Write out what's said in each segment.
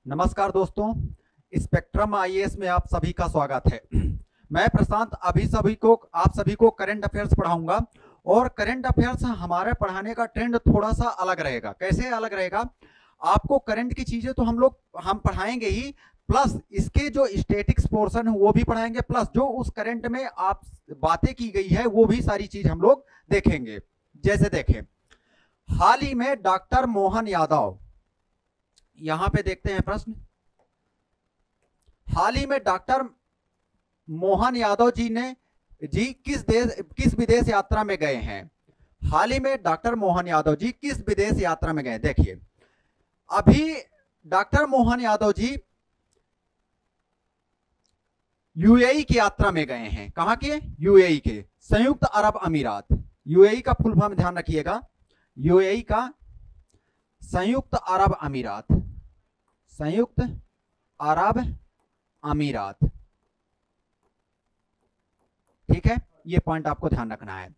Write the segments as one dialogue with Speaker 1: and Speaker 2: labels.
Speaker 1: नमस्कार दोस्तों, spectrum IAS में आप सभी का स्वागत है। मैं प्रशांत आप सभी को करंट अफेयर्स पढ़ाऊंगा और करंट अफेयर्स हमारे पढ़ाने का ट्रेंड थोड़ा सा अलग रहेगा। कैसे अलग रहेगा? आपको करंट की चीजें तो हम पढ़ाएंगे ही, प्लस इसके जो स्टैटिक्स पोर्शन है वो भी पढ़ाएंगे, प्लस जो उस करंट में आप बातें की गई है वो भी सारी चीज हम लोग देखेंगे। जैसे देखें, हाल ही में डॉक्टर मोहन यादव, यहां पे देखते हैं प्रश्न। हाल ही में डॉक्टर मोहन यादव जी किस विदेश यात्रा में गए हैं? हाल ही में डॉक्टर मोहन यादव जी किस विदेश यात्रा में गए? देखिए, अभी डॉक्टर मोहन यादव जी यूएई की यात्रा में गए हैं। कहां के? यूएई के, संयुक्त अरब अमीरात। यूएई का फुल फॉर्म ध्यान रखिएगा, यूएई का संयुक्त अरब अमीरात, संयुक्त अरब अमीरात। ठीक है, ये पॉइंट आपको ध्यान रखना है।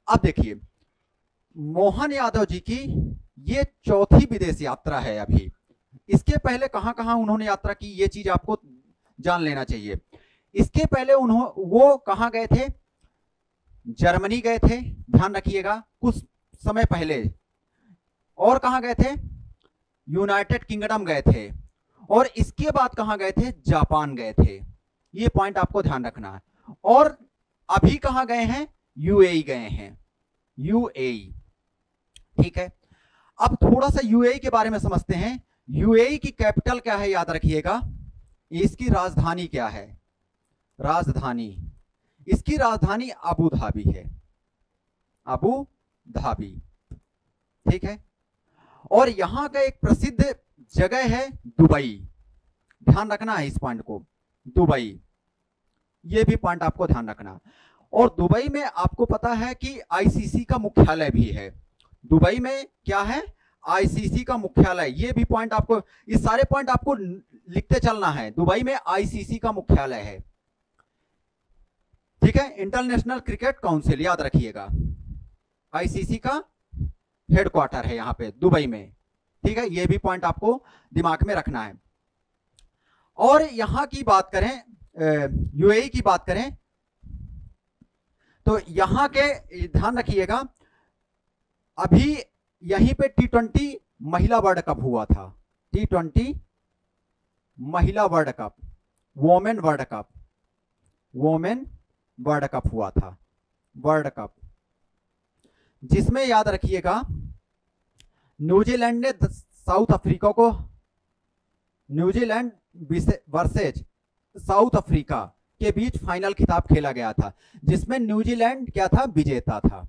Speaker 1: अब देखिए, मोहन यादव जी की ये चौथी विदेश यात्रा है। अभी इसके पहले कहां कहां उन्होंने यात्रा की, ये चीज आपको जान लेना चाहिए। इसके पहले वो कहां गए थे? जर्मनी गए थे, ध्यान रखिएगा, कुछ समय पहले। और कहां गए थे? यूनाइटेड किंगडम गए थे। और इसके बाद कहां गए थे? जापान गए थे। ये पॉइंट आपको ध्यान रखना है। और अभी कहां गए हैं? यूएई गए हैं, यूएई। ठीक है, अब थोड़ा सा यूएई के बारे में समझते हैं। यूएई की कैपिटल क्या है? याद रखिएगा, इसकी राजधानी क्या है? राजधानी, इसकी राजधानी अबू धाबी है, अबू धाबी। ठीक है, और यहां का एक प्रसिद्ध जगह है दुबई। ध्यान रखना है इस पॉइंट को, दुबई, ये भी पॉइंट आपको ध्यान रखना। और दुबई में आपको पता है कि आईसीसी का मुख्यालय भी है। दुबई में क्या है? आईसीसी का मुख्यालय। ये भी पॉइंट आपको, ये सारे पॉइंट आपको लिखते चलना है। दुबई में आईसीसी का मुख्यालय है। ठीक है, इंटरनेशनल क्रिकेट काउंसिल, याद रखिएगा, आईसीसी का हेडक्वार्टर है यहां पे दुबई में। ठीक है, ये भी पॉइंट आपको दिमाग में रखना है। और यहां की बात करें, यूएई की बात करें, तो यहां के ध्यान रखिएगा, अभी यहीं पे T20 महिला वर्ल्ड कप हुआ था। T20 महिला world cup, women world cup, women world cup हुआ था, वर्ल्ड कप, जिसमें याद रखिएगा न्यूजीलैंड ने साउथ अफ्रीका को, न्यूजीलैंड वर्सेज साउथ अफ्रीका के बीच फाइनल खिताब खेला गया था, जिसमें न्यूजीलैंड क्या था? विजेता था।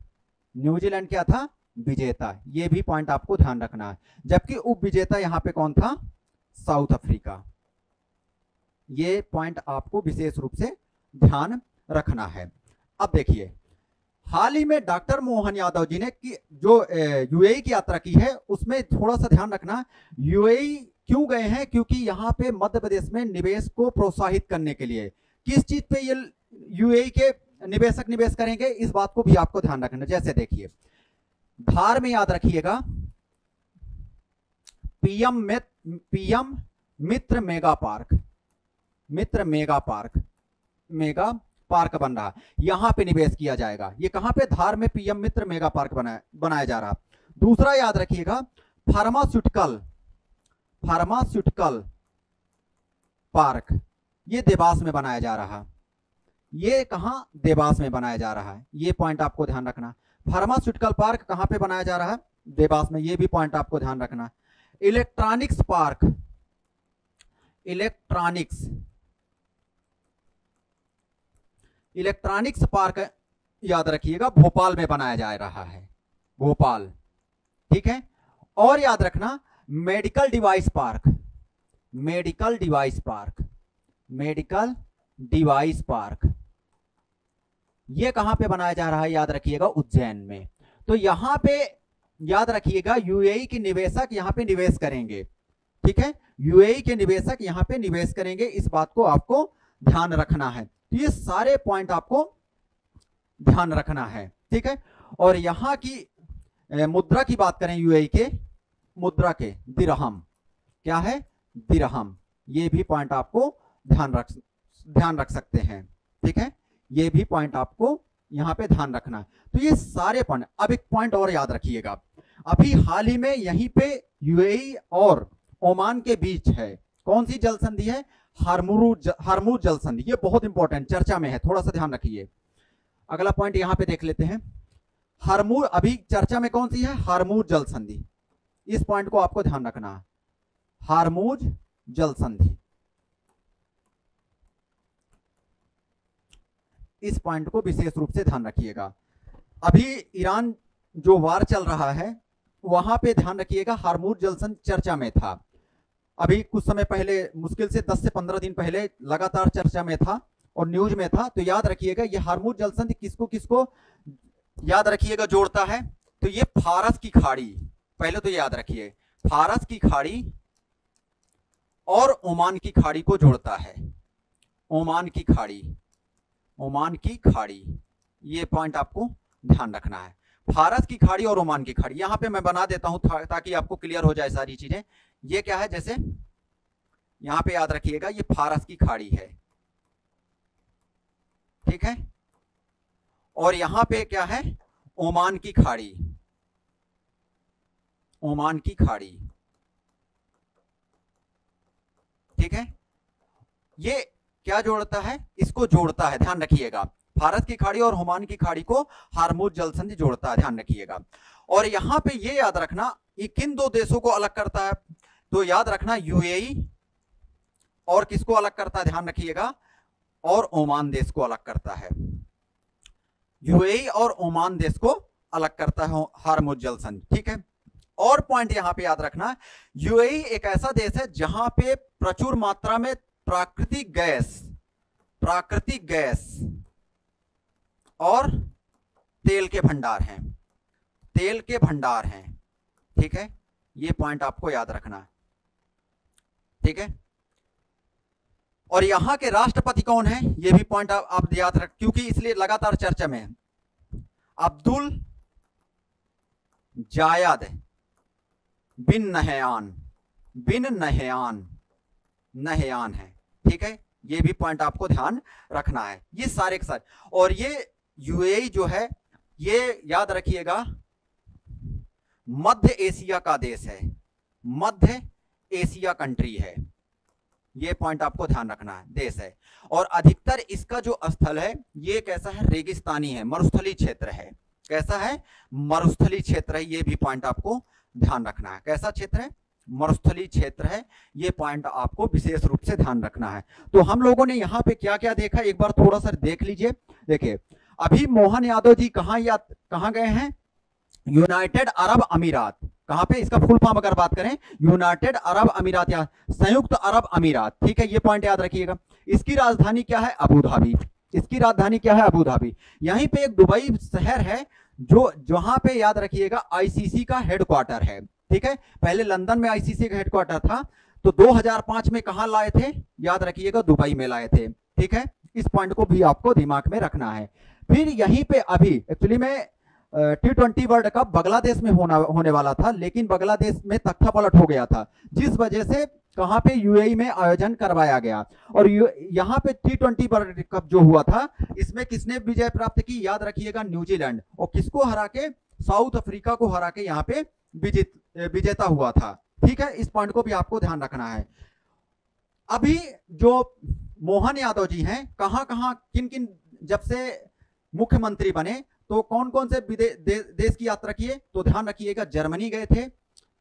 Speaker 1: न्यूजीलैंड क्या था? विजेता। ये भी पॉइंट आपको ध्यान रखना है। जबकि उप विजेता यहां पे कौन था? South Africa. ये पॉइंट आपको विशेष रूप से ध्यान रखना है। अब देखिए, हाल ही में डॉक्टर मोहन यादव जी ने जो यूएई की यात्रा की है, उसमें थोड़ा सा ध्यान रखना। यूएई क्यों गए हैं? क्योंकि यहां पे मध्य प्रदेश में निवेश को प्रोत्साहित करने के लिए। किस चीज पे ये यूएई के निवेशक निवेश करेंगे, इस बात को भी आपको ध्यान रखना। जैसे देखिए, धार में याद रखिएगा, पीएम मित्र मेगा पार्क, मित्र मेगा पार्क, मेगा पार्क बन रहा, यहां पे निवेश किया जाएगा। ये कहां पे? धार में पीएम मित्र मेगा पार्क बनाया जा रहा। दूसरा याद रखिएगा, फार्मास्यूटिकल पार्क, ये देवास में बनाया जा रहा। ये कहां? देवास में बनाया जा रहा है। ये पॉइंट आपको ध्यान रखना। फार्मास्यूटिकल पार्क कहां पे बनाया जा रहा है? देवास में। ये भी पॉइंट आपको ध्यान रखना। इलेक्ट्रॉनिक्स पार्क, इलेक्ट्रॉनिक्स पार्क याद रखिएगा, भोपाल में बनाया जा रहा है, भोपाल। ठीक है, और याद रखना, medical device park, medical device park, medical device park, ये कहां पे बनाया जा रहा है? याद रखिएगा, उज्जैन में। तो यहां पे याद रखिएगा, यूएई के निवेशक यहां पे निवेश करेंगे। ठीक है, यूएई के निवेशक यहां पे निवेश करेंगे, इस बात को आपको ध्यान रखना है। तो ये सारे पॉइंट आपको ध्यान रखना है। ठीक है, और यहां की मुद्रा की बात करें, यूएई के मुद्रा के दिरहम क्या है? दिरहम, ये भी पॉइंट आपको ध्यान रख सकते हैं। ठीक है, ये भी पॉइंट आपको यहां पे ध्यान रखना है। तो ये सारे पॉइंट। अब एक पॉइंट और याद रखिएगा, अभी हाल ही में यहीं पे यूएई और ओमान के बीच है कौन सी जल संधि है, हरमुज जल संधि। ये बहुत इंपॉर्टेंट चर्चा में है, थोड़ा सा ध्यान रखिए। अगला पॉइंट यहां पे देख लेते हैं, हरमुज अभी चर्चा में कौन सी है, हरमुज जल संधि। इस पॉइंट को आपको ध्यान रखना है, हरमुज जल संधि। इस पॉइंट को विशेष रूप से ध्यान रखिएगा। अभी ईरान जो वार चल रहा है वहां पे ध्यान रखिएगा, हरमुज जल संधि चर्चा में था। अभी कुछ समय पहले, मुश्किल से 10 से 15 दिन पहले लगातार चर्चा में था और न्यूज में था। तो याद रखिएगा, ये हरमुज जल संधि किसको किसको याद रखिएगा जोड़ता है, तो ये फारस की खाड़ी, पहले तो याद रखिए, फारस की खाड़ी और ओमान की खाड़ी को जोड़ता है। ओमान की खाड़ी, ओमान की खाड़ी, ये पॉइंट आपको ध्यान रखना है। फारस की खाड़ी और ओमान की खाड़ी, यहां पे मैं बना देता हूं ताकि आपको क्लियर हो जाए सारी चीजें। ये क्या है, जैसे यहां पे याद रखिएगा, ये फारस की खाड़ी है, ठीक है, और यहां पे क्या है, ओमान की खाड़ी, ओमान की खाड़ी, ठीक है। ये क्या जोड़ता है, इसको जोड़ता है, ध्यान रखिएगा। फारस की खाड़ी और ओमान की खाड़ी को हरमुज जल संधि जोड़ता है, ध्यान रखिएगा। और यहां पे ये याद रखना, ये किन दो देशों को अलग करता है, तो याद रखना यूएई और किसको अलग करता है, ध्यान रखिएगा, और ओमान देश को अलग करता है। यूएई और ओमान देश को अलग करता है हरमुज जल संधि, ठीक है। और पॉइंट यहां पे याद रखना, यूएई एक ऐसा देश है जहां पे प्रचुर मात्रा में प्राकृतिक गैस और तेल के भंडार हैं, तेल के भंडार हैं, ठीक है। ये पॉइंट आपको याद रखना, ठीक है। और यहां के राष्ट्रपति कौन है, ये भी पॉइंट आप याद रख, क्योंकि इसलिए लगातार चर्चा में है। अब्दुल जायद बिन नहयान है, ठीक है। ये भी पॉइंट आपको ध्यान रखना है, ये सारे के सारे। और ये यूएई जो है, ये याद रखिएगा, मध्य एशिया का देश है, मध्य एशिया कंट्री है, ये पॉइंट आपको ध्यान रखना है, देश है। और अधिकतर इसका जो स्थल है ये कैसा है, रेगिस्तानी है, मरुस्थली क्षेत्र है। कैसा है, मरुस्थली क्षेत्र है, ये भी पॉइंट आपको ध्यान रखना है। कैसा क्षेत्र है, मरुस्थली क्षेत्र है, ये पॉइंट आपको विशेष रूप से ध्यान रखना है। तो हम लोगों ने यहाँ पे क्या क्या देखा, एक बार थोड़ा सा देख लीजिए। देखिए, अभी मोहन यादव जी कहाँ गए हैं, यूनाइटेड अरब अमीरात। कहां पे, इसका फुल फॉर्म अगर बात करें, यूनाइटेड अरब अमीरात या संयुक्त अरब अमीरात, ठीक है। ये पॉइंट याद रखिएगा। इसकी राजधानी क्या है, अबू धाबी। इसकी राजधानी क्या है, अबू धाबी। यहीं पे एक दुबई शहर है जो जहां पे याद रखिएगा आईसीसी का हेडक्वार्टर है, ठीक है। पहले लंदन में आईसीसी का हेडक्वार्टर था, तो 2005 में कहां लाए थे, याद रखिएगा, दुबई में लाए थे, ठीक है। इस पॉइंट को भी आपको दिमाग में रखना है। फिर यहीं पे अभी एक्चुअली में T20 वर्ल्ड कप बांग्लादेश में होने वाला था, लेकिन बांग्लादेश में तख्ता पलट हो गया था, जिस वजह से कहां पे, यूएई में आयोजन करवाया गया। और यहां पे T20 वर्ल्ड कप जो हुआ था, इसमें किसने विजय प्राप्त की, याद रखिएगा, न्यूजीलैंड। और किसको हरा के, साउथ अफ्रीका को हरा के यहाँ पे विजेता हुआ था, ठीक है। इस पॉइंट को भी आपको ध्यान रखना है। अभी जो मोहन यादव जी हैं, कहां कहां किन किन, जब से मुख्यमंत्री बने तो कौन कौन से देश की यात्रा किए, तो ध्यान रखिएगा, जर्मनी गए थे,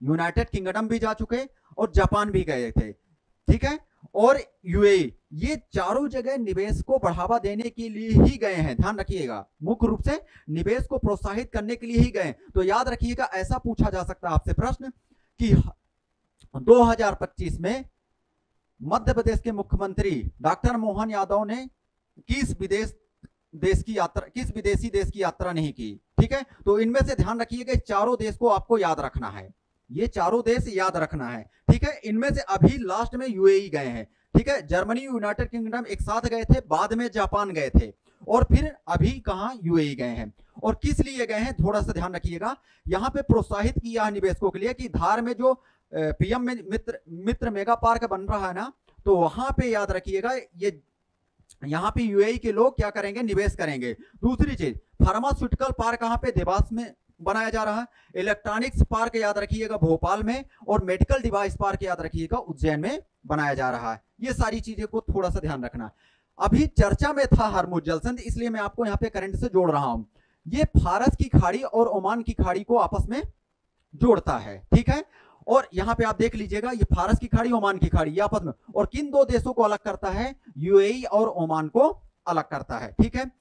Speaker 1: यूनाइटेड किंगडम भी जा चुके और जापान भी गए थे, ठीक है, और यूएई। ये चारों जगह निवेश को बढ़ावा देने के लिए ही गए हैं, ध्यान रखिएगा, मुख्य रूप से निवेश को प्रोत्साहित करने के लिए ही गए। तो याद रखिएगा, ऐसा पूछा जा सकता है आपसे प्रश्न कि 2025 में मध्य प्रदेश के मुख्यमंत्री डॉक्टर मोहन यादव ने किस विदेशी देश की यात्रा नहीं की, ठीक है। तो इनमें से ध्यान रखिएगा, चारों देश को आपको याद रखना है, ये चारों देश याद रखना है, ठीक है। इनमें से अभी लास्ट में यूएई गए हैं, ठीक है। जर्मनी, यूनाइटेड किंगडम एक साथ गए थे, बाद में जापान गए थे, और फिर अभी कहां, यूएई गए हैं। और किस लिए गए हैं, थोड़ा सा ध्यान रखिएगा, यहां पे प्रोत्साहित किया है निवेशकों के लिए कि धार में जो पीएम में मित्र मेगा पार्क बन रहा है ना, तो वहां पे याद रखिएगा ये यहाँ पे यूएई के लोग क्या करेंगे, निवेश करेंगे। दूसरी चीज, फार्मास्यूटिकल पार्क कहाँ पे, देवास में बनाया जा रहा है। इलेक्ट्रॉनिक्स पार्क याद रखिएगा भोपाल में, और मेडिकल डिवाइस पार्क याद रखिएगा उज्जैन में बनाया जा रहा है। ये सारी चीजें को थोड़ा सा ध्यान रखना। अभी चर्चा में था हरमुज जलसंधि, इसलिए मैं आपको यहाँ पे करंट से जोड़ रहा हूं। ये फारस की खाड़ी और ओमान की खाड़ी को आपस में जोड़ता है, ठीक है। और यहां पे आप देख लीजिएगा, ये फारस की खाड़ी, ओमान की खाड़ी, ये आपस में, और किन दो देशों को अलग करता है, यूएई और ओमान को अलग करता है, ठीक है।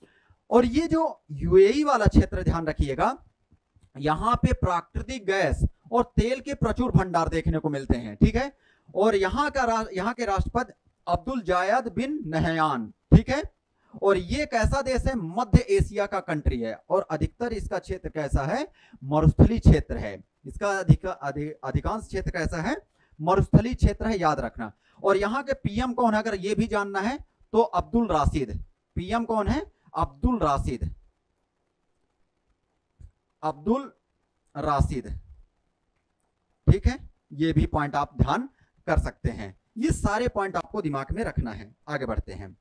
Speaker 1: और ये जो यूएई वाला क्षेत्र ध्यान रखिएगा, यहां पे प्राकृतिक गैस और तेल के प्रचुर भंडार देखने को मिलते हैं, ठीक है। और यहाँ के राष्ट्रपति अब्दुल जायद बिन नहयान, ठीक है। और ये कैसा देश है, मध्य एशिया का कंट्री है, और अधिकतर इसका क्षेत्र कैसा है, मरुस्थली क्षेत्र है। इसका अधिकांश क्षेत्र कैसा है, मरुस्थली क्षेत्र है, याद रखना। और यहाँ के पीएम कौन है, अगर ये भी जानना है तो अब्दुल राशिद। पीएम कौन है, अब्दुल राशिद, अब्दुल राशिद, ठीक है। ये भी पॉइंट आप ध्यान कर सकते हैं। ये सारे पॉइंट आपको दिमाग में रखना है। आगे बढ़ते हैं।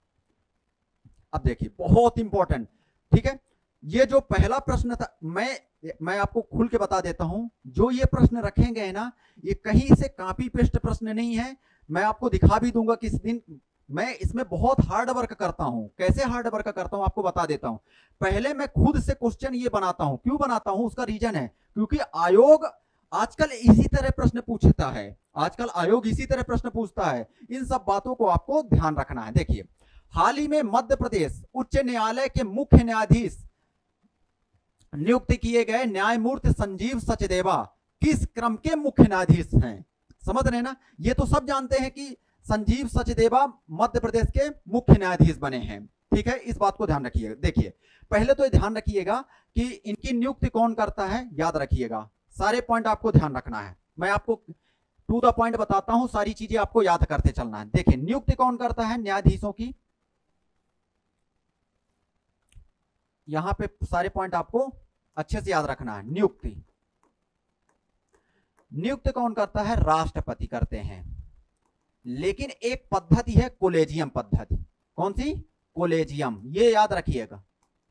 Speaker 1: अब देखिए, बहुत इंपॉर्टेंट, ठीक है। ये जो पहला प्रश्न था, मैं आपको खुल के बता देता हूं, जो ये प्रश्न रखेंगे है ना, ये कहीं से कॉपी पेस्ट प्रश्न नहीं है। मैं आपको दिखा भी दूंगा किस दिन। मैं इसमें बहुत हार्ड वर्क करता हूं। कैसे हार्ड वर्क करता हूं आपको बता देता हूं। पहले मैं खुद से क्वेश्चन ये बनाता हूं। क्यों बनाता हूं, उसका रीजन है, क्योंकि आयोग आजकल इसी तरह प्रश्न पूछता है। आजकल आयोग इसी तरह प्रश्न पूछता है। इन सब बातों को आपको ध्यान रखना है। देखिए, हाल ही में मध्य प्रदेश उच्च न्यायालय के मुख्य न्यायाधीश नियुक्त किए गए न्यायमूर्ति संजीव सचदेवा किस क्रम के मुख्य न्यायाधीश हैं। समझ रहे ना, ये तो सब जानते हैं कि संजीव सचदेवा मध्य प्रदेश के मुख्य न्यायाधीश बने हैं, ठीक है। इस बात को ध्यान रखिएगा। देखिए, पहले तो ध्यान रखिएगा कि इनकी नियुक्ति कौन करता है, याद रखिएगा। सारे पॉइंट आपको ध्यान रखना है। मैं आपको टू द पॉइंट बताता हूं, सारी चीजें आपको याद करते चलना है। देखिए, नियुक्ति कौन करता है न्यायाधीशों की, यहां पे सारे पॉइंट आपको अच्छे से याद रखना है। नियुक्त कौन करता है, राष्ट्रपति करते हैं। लेकिन एक पद्धति है कोलेजियम पद्धति। कौन सी, कोलेजियम, ये याद रखिएगा,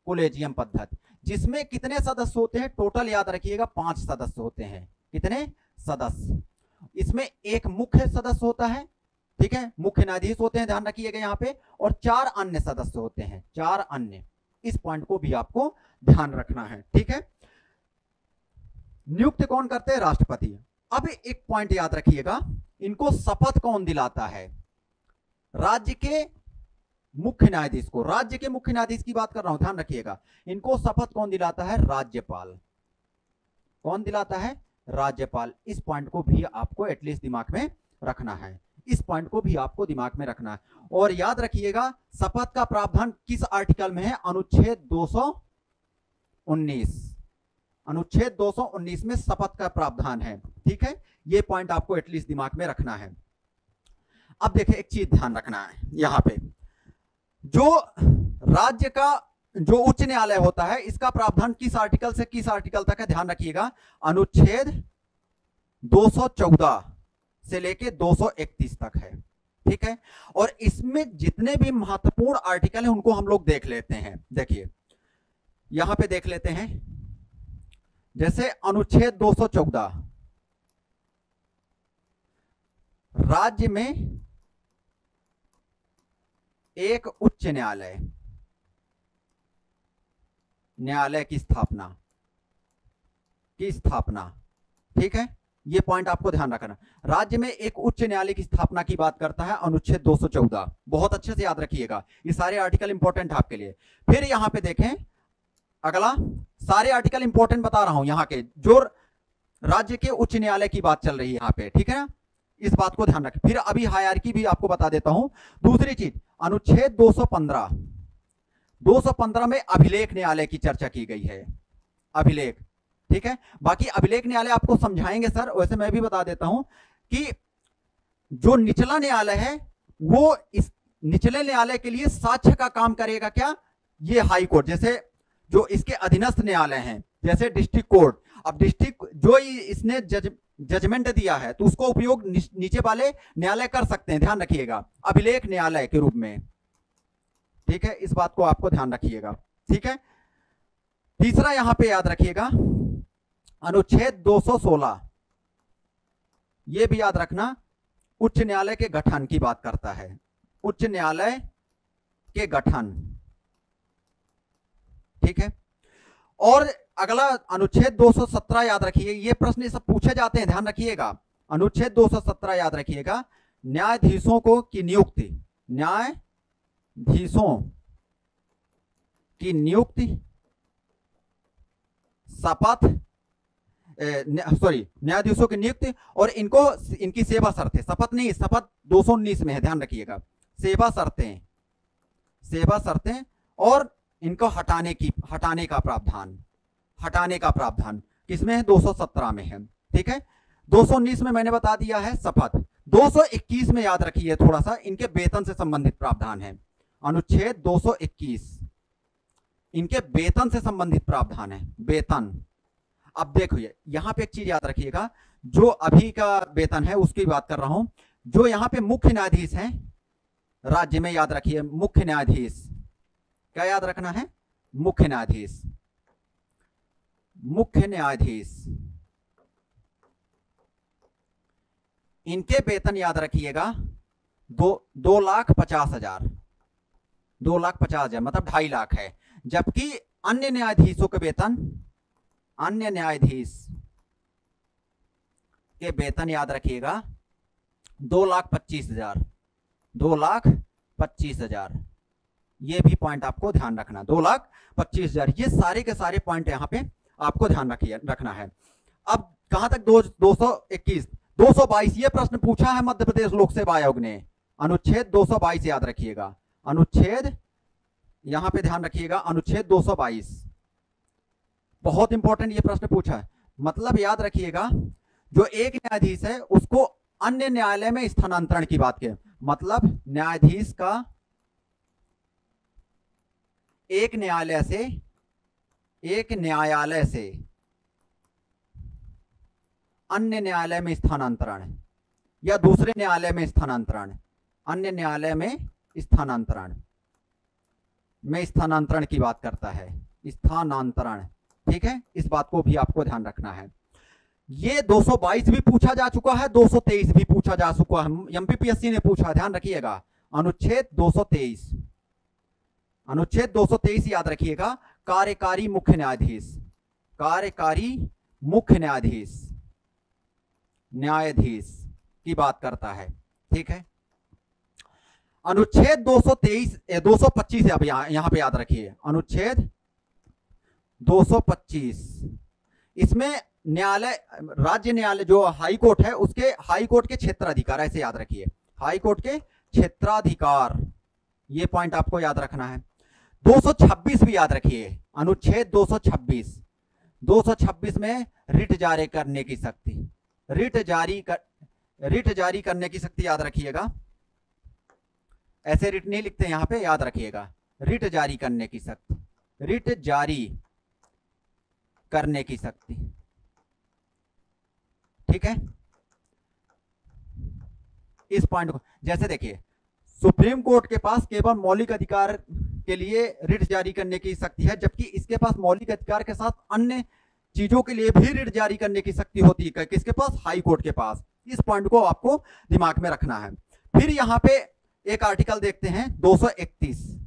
Speaker 1: कोलेजियम पद्धति, जिसमें कितने सदस्य होते हैं, टोटल याद रखिएगा 5 सदस्य होते हैं। कितने सदस्य, इसमें एक मुख्य सदस्य होता है, ठीक है, मुख्य न्यायाधीश होते हैं, ध्यान रखिएगा यहाँ पे, और 4 अन्य सदस्य होते हैं, 4 अन्य। इस पॉइंट को भी आपको ध्यान रखना है, ठीक है। नियुक्त कौन करते हैं, राष्ट्रपति। अब एक पॉइंट याद रखिएगा, इनको शपथ कौन दिलाता है, राज्य के मुख्य न्यायाधीश को। राज्य के मुख्य न्यायाधीश की बात कर रहा हूं, ध्यान रखिएगा। इनको शपथ कौन दिलाता है, राज्यपाल। कौन दिलाता है, राज्यपाल। इस पॉइंट को भी आपको एटलीस्ट दिमाग में रखना है। इस पॉइंट को भी आपको दिमाग में रखना है। और याद रखिएगा, शपथ का प्रावधान किस आर्टिकल में है, अनुच्छेद 219। अनुच्छेद 219 में शपथ का प्रावधान है, ठीक है। ये पॉइंट आपको एटलीस्ट दिमाग में रखना है। अब देखिए, एक चीज ध्यान रखना है, यहां पे जो राज्य का जो उच्च न्यायालय होता है, इसका प्रावधान किस आर्टिकल से किस आर्टिकल तक है, ध्यान रखिएगा। अनुच्छेद 214 से लेके 231 तक है, ठीक है। और इसमें जितने भी महत्वपूर्ण आर्टिकल हैं उनको हम लोग देख लेते हैं। देखिए, यहां पे देख लेते हैं। जैसे अनुच्छेद 214, राज्य में एक उच्च न्यायालय की स्थापना, ठीक है। ये पॉइंट आपको ध्यान रखना। राज्य में एक उच्च न्यायालय की स्थापना की बात करता है अनुच्छेद 214। बहुत अच्छे से याद रखिएगा, ये सारे आर्टिकल इंपॉर्टेंट है आपके लिए। फिर यहां पे देखें, अगला, सारे आर्टिकल इंपॉर्टेंट बता रहा हूं यहां के, जो राज्य के उच्च न्यायालय की बात चल रही है यहां पे, ठीक है ना। इस बात को ध्यान रखें। फिर अभी हायरार्की भी आपको बता देता हूं। दूसरी चीज, अनुच्छेद 215 में अभिलेख न्यायालय की चर्चा की गई है। अभिलेख, ठीक है। बाकी अभिलेख न्यायालय आपको समझाएंगे सर, वैसे मैं भी बता देता हूं कि जो निचला न्यायालय है, वो इस निचले न्यायालय के लिए साक्ष्य का काम करेगा क्या, ये हाई कोर्ट। जैसे जो इसके अधीनस्थ न्यायालय हैं, जैसे डिस्ट्रिक्ट कोर्ट। अब डिस्ट्रिक्ट जो इसने जजमेंट दिया है तो उसको उपयोग नीचे वाले न्यायालय कर सकते हैं, ध्यान रखिएगा, अभिलेख न्यायालय के रूप में। ठीक है, इस बात को आपको ध्यान रखिएगा। ठीक है, तीसरा यहां पे याद रखिएगा अनुच्छेद 216, ये भी याद रखना, उच्च न्यायालय के गठन की बात करता है, उच्च न्यायालय के गठन। ठीक है, और अगला अनुच्छेद 217 याद रखिए, ये प्रश्न ये सब पूछे जाते हैं, ध्यान रखिएगा। अनुच्छेद 217 याद रखिएगा, न्यायाधीशों को की नियुक्ति, न्यायाधीशों की नियुक्ति, शपथ, न्यायाधीशों की नियुक्ति और इनकी सेवा शर्तें, शपथ नहीं, शपथ 219 में है, ध्यान रखिएगा, सेवा शर्तें और इनको हटाने का प्रावधान किसमें है? 217 में है। ठीक है, 219 में मैंने बता दिया है शपथ। 221 में याद रखिए थोड़ा सा, इनके वेतन से संबंधित प्रावधान है, अनुच्छेद 221 इनके वेतन से संबंधित प्रावधान है, वेतन। अब देखिए यहां पे एक चीज याद रखिएगा, जो अभी का वेतन है उसकी बात कर रहा हूं, जो यहां पे मुख्य न्यायाधीश हैं राज्य में, याद रखिए मुख्य न्यायाधीश, क्या याद रखना है? मुख्य न्यायाधीश, इनके वेतन याद रखिएगा 2,50,000, 2,50,000 मतलब 2.5 लाख है, जबकि अन्य न्यायाधीशों के वेतन, अन्य न्यायाधीश के वेतन याद रखिएगा 2,25,000, 2,25,000, ये भी पॉइंट आपको ध्यान रखना, 2,25,000, ये सारे के सारे पॉइंट यहां पे आपको ध्यान रखना है। अब कहां तक? 221, 222, ये प्रश्न पूछा है मध्य प्रदेश लोक सेवा आयोग ने, अनुच्छेद 222 याद रखिएगा, अनुच्छेद, यहां पे ध्यान रखिएगा, अनुच्छेद 222 बहुत इंपॉर्टेंट ये प्रश्न पूछा है। मतलब याद रखिएगा, जो एक न्यायाधीश है उसको अन्य न्यायालय में स्थानांतरण की बात की, मतलब न्यायाधीश का एक न्यायालय से अन्य न्यायालय में स्थानांतरण या दूसरे न्यायालय में स्थानांतरण, अन्य न्यायालय में स्थानांतरण की बात करता है, स्थानांतरण। ठीक है, इस बात को भी आपको ध्यान रखना है। ये 222 भी पूछा जा चुका है, 223 भी पूछा जा चुका है, एमपीपीएससी ने पूछा, ध्यान रखिएगा, अनुच्छेद 223, अनुच्छेद 223 याद रखिएगा, कार्यकारी मुख्य न्यायाधीश, कार्यकारी मुख्य न्यायाधीश की बात करता है। ठीक है, अनुच्छेद 225 अब यहां पे याद रखिए, अनुच्छेद 225, इसमें न्यायालय, राज्य न्यायालय जो हाई कोर्ट है उसके हाई कोर्ट के क्षेत्राधिकार, ऐसे याद रखिए, हाई कोर्ट के क्षेत्राधिकार, ये पॉइंट आपको याद रखना है। 226 भी याद रखिए, अनुच्छेद 226 में रिट जारी करने की शक्ति, रिट जारी करने की शक्ति याद रखिएगा, ऐसे रिट नहीं लिखते यहां पे, याद रखिएगा, रिट जारी करने की शक्ति, रिट जारी करने की शक्ति। ठीक है, इस पॉइंट को जैसे देखिए, सुप्रीम कोर्ट के पास केवल मौलिक अधिकार के लिए रिट जारी करने की शक्ति है, जबकि इसके पास मौलिक अधिकार के साथ अन्य चीजों के लिए भी रिट जारी करने की शक्ति होती है, किसके पास? हाई कोर्ट के पास। इस पॉइंट को आपको दिमाग में रखना है। फिर यहां पे एक आर्टिकल देखते हैं 231,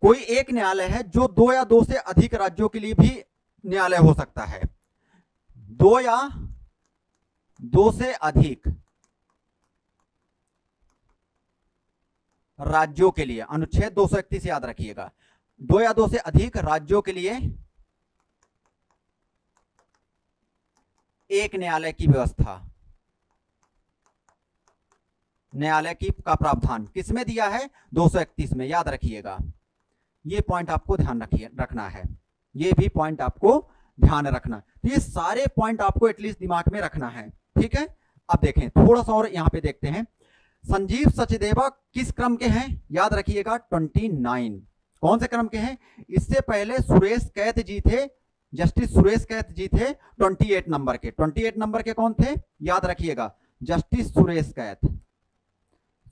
Speaker 1: कोई एक न्यायालय है जो 2 या 2 से अधिक राज्यों के लिए भी न्यायालय हो सकता है, 2 या 2 से अधिक राज्यों के लिए, अनुच्छेद 231 याद रखिएगा, 2 या 2 से अधिक राज्यों के लिए एक न्यायालय की व्यवस्था, न्यायालय की का प्रावधान किसमें दिया है? 231 में, याद रखिएगा, ये पॉइंट आपको ध्यान रखना है, ये भी पॉइंट आपको ध्यान रखना। तो ये सारे पॉइंट आपको एटलीस्ट दिमाग में रखना है। ठीक है, अब देखें थोड़ा सा और यहां पे देखते हैं, संजीव सचदेवा किस क्रम के हैं? याद रखिएगा 29, कौन से क्रम के हैं? इससे पहले सुरेश कैत जी थे, जस्टिस सुरेश कैत जी थे 28 नंबर के। 28 नंबर के कौन थे? याद रखिएगा, जस्टिस सुरेश कैत,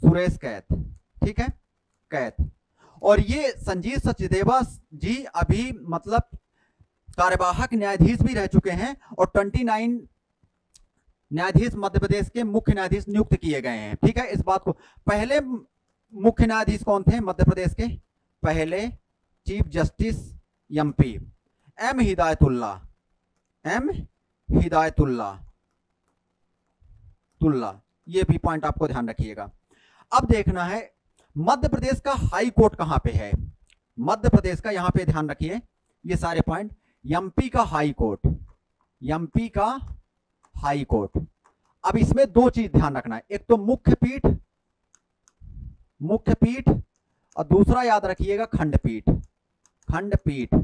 Speaker 1: सुरेश कैत, ठीक है, कैत। और ये संजीव सचदेवा जी अभी मतलब कार्यवाहक न्यायाधीश भी रह चुके हैं और 29 न्यायाधीश मध्य प्रदेश के मुख्य न्यायाधीश नियुक्त किए गए हैं, ठीक है। इस बात को, पहले मुख्य न्यायाधीश कौन थे मध्य प्रदेश के? पहले chief justice MP M Hidayatullah, M Hidayatullah, ये भी पॉइंट आपको ध्यान रखिएगा। अब देखना है मध्य प्रदेश का हाई कोर्ट कहां पे है। मध्य प्रदेश का, यहां पे ध्यान रखिए ये सारे पॉइंट। एमपी का हाई कोर्ट, एमपी का हाई कोर्ट। अब इसमें दो चीज ध्यान रखना है, एक तो मुख्य पीठ, मुख्य पीठ, और दूसरा याद रखिएगा खंडपीठ, खंडपीठ।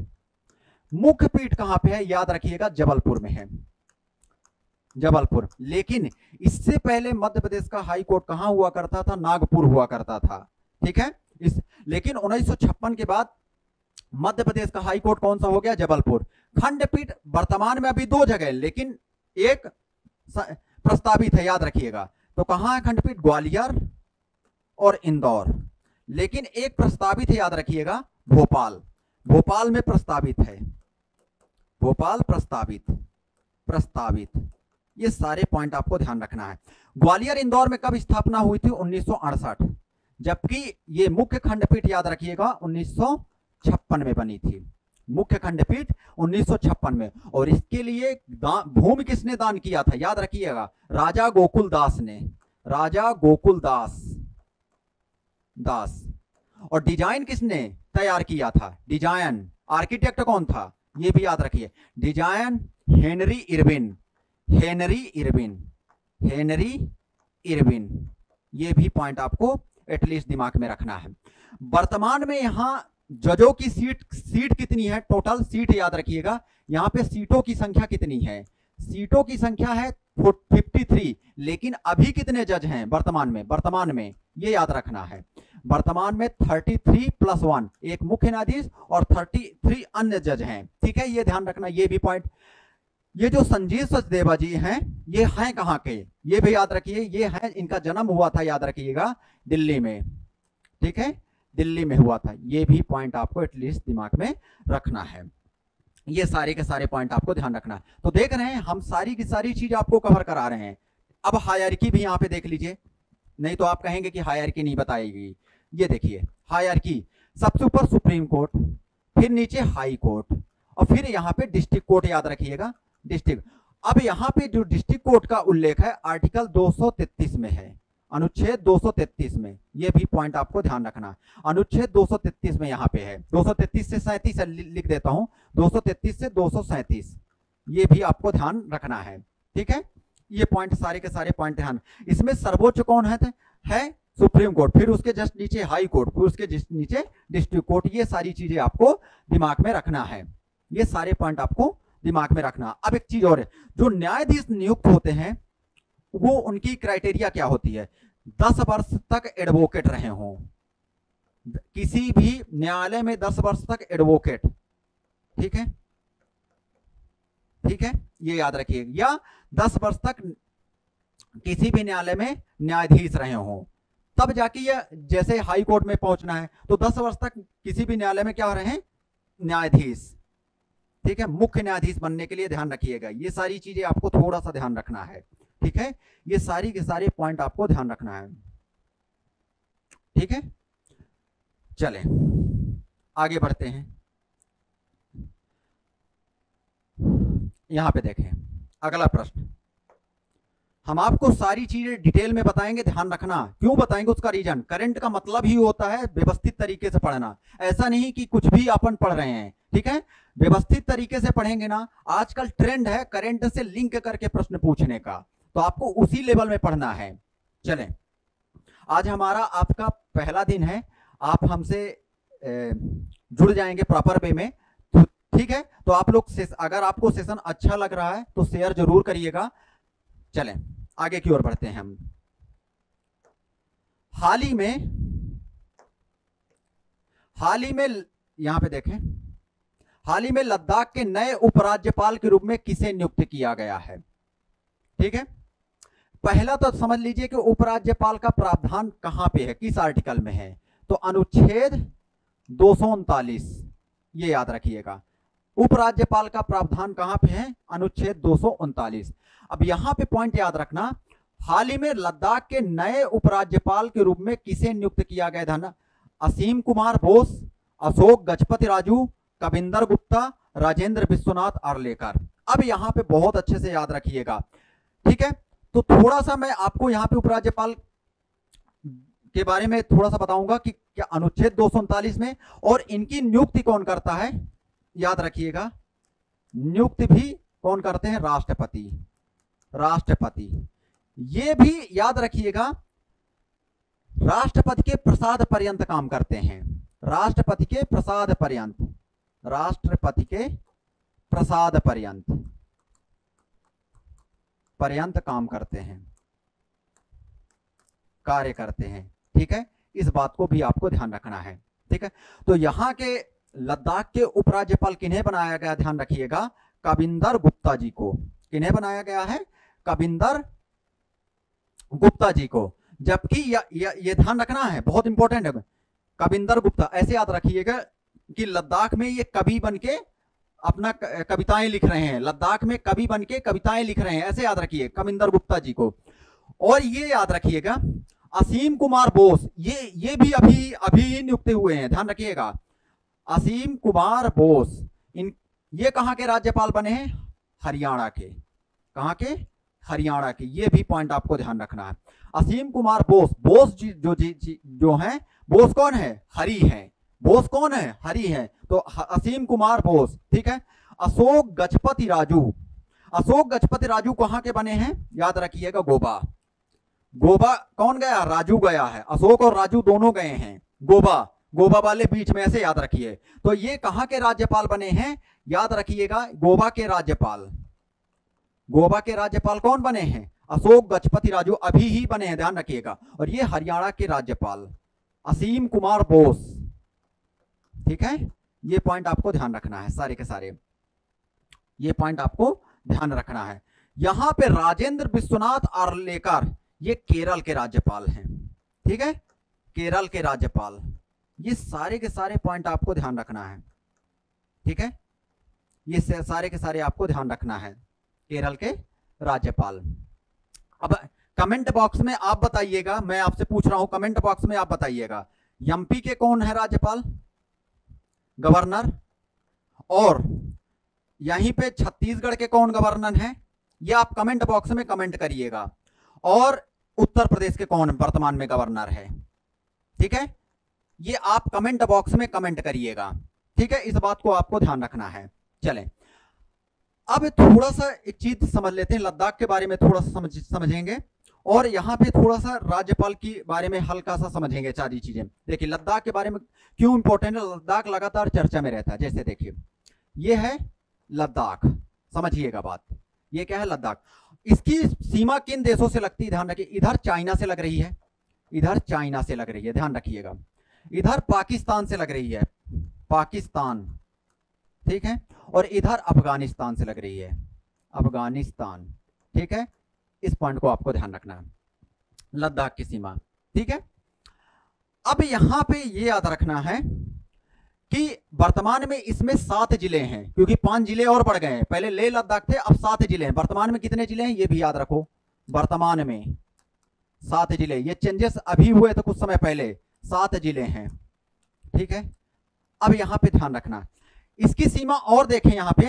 Speaker 1: मुख्य पीठ कहां पे है? याद रखिएगा जबलपुर में है, जबलपुर। लेकिन इससे पहले मध्य प्रदेश का हाई कोर्ट कहां हुआ करता था? नागपुर हुआ करता था, ठीक है। लेकिन 1956 के बाद मध्य प्रदेश का हाई कोर्ट कौन सा हो गया? जबलपुर। खंडपीठ वर्तमान में अभी दो जगह, लेकिन एक प्रस्तावित है, याद रखिएगा। तो कहां है खंडपीठ? ग्वालियर और इंदौर। लेकिन एक प्रस्तावित है, याद रखिएगा, भोपाल, भोपाल में प्रस्तावित है, भोपाल प्रस्तावित, प्रस्तावित। ये सारे पॉइंट आपको ध्यान रखना है। ग्वालियर इंदौर में कब स्थापना हुई थी? 1968, जबकि ये मुख्य खंडपीठ याद रखिएगा 1956 में बनी थी, मुख्य खंडपीठ 1956 में। और इसके लिए भूमि किसने दान किया था? याद रखिएगा, राजा गोकुल दास ने, राजा गोकुल दास, दास। और डिजाइन किसने तैयार किया था? डिजाइन, आर्किटेक्ट कौन था? ये भी याद रखिए, design Henry Irwin, Henry Irwin, Henry Irwin. ये भी पॉइंट आपको एटलीस्ट दिमाग में रखना है। वर्तमान में यहां जजों की सीट कितनी है? टोटल सीट याद रखिएगा, यहां पे सीटों की संख्या कितनी है? सीटों की संख्या है 53। लेकिन अभी कितने जज हैं वर्तमान में? वर्तमान में ये याद रखना है, वर्तमान में 33 + 1, एक मुख्य न्यायाधीश और 33 अन्य जज हैं, ठीक है। ये ध्यान रखना, ये भी पॉइंट। ये जो संजीव सचदेवा जी हैं, ये हैं कहां के? ये भी याद रखिए, ये हैं, इनका जन्म हुआ था, याद रखिएगा, दिल्ली में, ठीक है, दिल्ली में हुआ था। ये भी पॉइंट आपको एटलीस्ट दिमाग में रखना है। ये सारे के सारे पॉइंट आपको ध्यान रखना है। तो देख रहे हैं हम सारी की सारी चीज आपको कवर करा रहे हैं। अब हायरार्की भी यहां पे देख लीजिए, नहीं तो आप कहेंगे कि हायरार्की नहीं बताएगी। ये देखिए हायरार्की, सबसे ऊपर सुप्रीम कोर्ट, फिर नीचे हाई कोर्ट, और फिर यहाँ पे डिस्ट्रिक्ट कोर्ट, याद रखिएगा, डिस्ट्रिक्ट। अब यहाँ पे जो डिस्ट्रिक्ट कोर्ट का उल्लेख है आर्टिकल 233 में है, अनुच्छेद 233 में। ये भी पॉइंट आपको ध्यान रखना, अनुच्छेद 233 में यहाँ पे है। 233 से 37 लिख देता हूं, 233 से 237, ये भी आपको ध्यान रखना है, ठीक है। ये पॉइंट सारे के सारे पॉइंट ध्यान। इसमें सर्वोच्च कौन है सुप्रीम कोर्ट, फिर उसके जस्ट नीचे हाई कोर्ट, फिर उसके जस्ट नीचे डिस्ट्रिक्ट कोर्ट। ये सारी चीजें आपको दिमाग में रखना है, ये सारे पॉइंट आपको दिमाग में रखना। अब एक चीज और है, जो न्यायाधीश नियुक्त होते हैं वो उनकी क्राइटेरिया क्या होती है? 10 वर्ष तक एडवोकेट रहे हों, किसी भी न्यायालय में 10 वर्ष तक एडवोकेट, ठीक है, ठीक है, ये याद रखिए। या 10 वर्ष तक किसी भी न्यायालय में न्यायाधीश रहे हों, तब जाके ये जैसे हाई कोर्ट में पहुंचना है तो 10 वर्ष तक किसी भी न्यायालय में क्या रहे? न्यायाधीश, ठीक है। मुख्य न्यायाधीश बनने के लिए ध्यान रखिएगा, ये सारी चीजें आपको थोड़ा सा ध्यान रखना है, ठीक है। ये सारी के सारे पॉइंट आपको ध्यान रखना है, ठीक है। चले आगे बढ़ते हैं। यहां पे देखें अगला प्रश्न। हम आपको सारी चीजें डिटेल में बताएंगे, ध्यान रखना। क्यों बताएंगे? उसका रीजन, करंट का मतलब ही होता है व्यवस्थित तरीके से पढ़ना। ऐसा नहीं कि कुछ भी अपन पढ़ रहे हैं, ठीक है। व्यवस्थित तरीके से पढ़ेंगे ना, आजकल ट्रेंड है करंट से लिंक करके प्रश्न पूछने का, तो आपको उसी लेवल में पढ़ना है। चलें, आज हमारा आपका पहला दिन है, आप हमसे जुड़ जाएंगे प्रॉपर वे में, तो ठीक है। तो आप लोग अगर आपको सेशन अच्छा लग रहा है तो शेयर जरूर करिएगा। चलें आगे की ओर बढ़ते हैं हम। हाल ही में यहां पे देखें, हाल ही में लद्दाख के नए उपराज्यपाल के रूप में किसे नियुक्त किया गया है। ठीक है, पहला तो समझ लीजिए कि उपराज्यपाल का प्रावधान कहां पे है, किस आर्टिकल में है, तो अनुच्छेद 239, ये याद रखिएगा। उपराज्यपाल का प्रावधान कहां पे है, अनुच्छेद 239। अब यहां पे पॉइंट याद रखना, हाल ही में लद्दाख के नए उपराज्यपाल के रूप में किसे नियुक्त किया गया था, असीम कुमार बोस, अशोक गजपति राजू, कविंदर गुप्ता, राजेंद्र विश्वनाथ आर्लेकर। अब यहां पे बहुत अच्छे से याद रखिएगा। ठीक है, तो थोड़ा सा मैं आपको यहां पे उपराज्यपाल के बारे में थोड़ा सा बताऊंगा कि क्या अनुच्छेद 239 में, और इनकी नियुक्ति कौन करता है, याद रखिएगा, नियुक्ति भी कौन करते हैं, राष्ट्रपति। राष्ट्रपति, ये भी याद रखिएगा, राष्ट्रपति के प्रसाद पर्यंत काम करते हैं। राष्ट्रपति के प्रसाद पर्यंत, राष्ट्रपति के प्रसाद पर्यंत काम करते हैं, कार्य करते हैं। ठीक है, इस बात को भी आपको ध्यान रखना है। ठीक है, तो यहां के लद्दाख के उपराज्यपाल किन्हें बनाया गया, ध्यान रखिएगा, कविंदर गुप्ता जी को। किन्हें बनाया गया है, कविंदर गुप्ता जी को। जबकि ये ध्यान रखना है, बहुत इंपॉर्टेंट है, कविंदर गुप्ता, ऐसे याद रखिएगा कि लद्दाख में ये कवि बनके अपना कविताएं लिख रहे हैं, लद्दाख में कवि बनके कविताएं लिख रहे हैं, ऐसे याद रखिए कविंदर गुप्ता जी को। और ये याद रखिएगा, असीम कुमार बोस, ये भी अभी नियुक्त हुए हैं, ध्यान रखिएगा। असीम कुमार बोस, ये कहां के राज्यपाल बने हैं, हरियाणा के। कहां के, हरियाणा के। ये भी पॉइंट आपको ध्यान रखना है। असीम कुमार बोस, बोस जी जो हैं, बोस कौन है, हरि हैं। बोस कौन है, हरि हैं, तो असीम कुमार बोस। ठीक है, अशोक गजपति राजू, अशोक गजपति राजू कहां के बने हैं, याद रखिएगा, गोवा। गोवा कौन गया, राजू गया है, अशोक और राजू दोनों गए हैं गोवा, गोवा वाले बीच में, ऐसे याद रखिए। तो ये कहां के राज्यपाल बने हैं, याद रखिएगा, गोवा के राज्यपाल। गोवा के राज्यपाल कौन बने हैं, अशोक गजपति राजू, अभी ही बने हैं, ध्यान रखिएगा। और ये हरियाणा के राज्यपाल असीम कुमार बोस। ठीक है, ये पॉइंट आपको ध्यान रखना है, सारे के सारे ये पॉइंट आपको ध्यान रखना है। यहां पे राजेंद्र विश्वनाथ आर्लेकर, ये केरल के राज्यपाल हैं। ठीक है, केरल के राज्यपाल। ये सारे के सारे पॉइंट आपको ध्यान रखना है। ठीक है, ये सारे के सारे आपको ध्यान रखना है, केरल के राज्यपाल। अब कमेंट बॉक्स में आप बताइएगा, मैं आपसे पूछ रहा हूं, कमेंट बॉक्स में आप बताइएगा, एमपी के कौन है राज्यपाल, गवर्नर, और यहीं पे छत्तीसगढ़ के कौन गवर्नर हैं, ये आप कमेंट बॉक्स में कमेंट करिएगा। और उत्तर प्रदेश के कौन वर्तमान में गवर्नर है। ठीक है, ये आप कमेंट बॉक्स में कमेंट करिएगा। ठीक है, इस बात को आपको ध्यान रखना है। चलें, अब थोड़ा सा एक चीज समझ लेते हैं, लद्दाख के बारे में थोड़ा सा समझेंगे, और यहाँ पे थोड़ा सा राज्यपाल के बारे में हल्का सा समझेंगे, सारी चीजें। देखिए लद्दाख के बारे में क्यों इंपॉर्टेंट है, लद्दाख लगातार चर्चा में रहता है। जैसे देखिए, ये है लद्दाख, समझिएगा बात, ये क्या है, लद्दाख। इसकी सीमा किन देशों से लगती है, ध्यान रखिए, इधर चाइना से लग रही है, इधर चाइना से लग रही है, ध्यान रखिएगा। इधर पाकिस्तान से लग रही है, पाकिस्तान। ठीक है, और इधर अफगानिस्तान से लग रही है, अफगानिस्तान। ठीक है, इस पॉइंट को आपको ध्यान रखना है, लद्दाख की सीमा। ठीक है, अब यहां पे ये याद रखना है कि वर्तमान में इसमें 7 जिले हैं, क्योंकि 5 जिले और बढ़ गए हैं, पहले लेह लद्दाख थे, अब 7 जिले हैं। वर्तमान में कितने जिले हैं, ये भी याद रखो, वर्तमान में 7 जिले। ये चेंजेस अभी हुए थे कुछ समय पहले, 7 जिले हैं। ठीक है, अब यहां पे ध्यान रखना, इसकी सीमा और देखें, यहां पे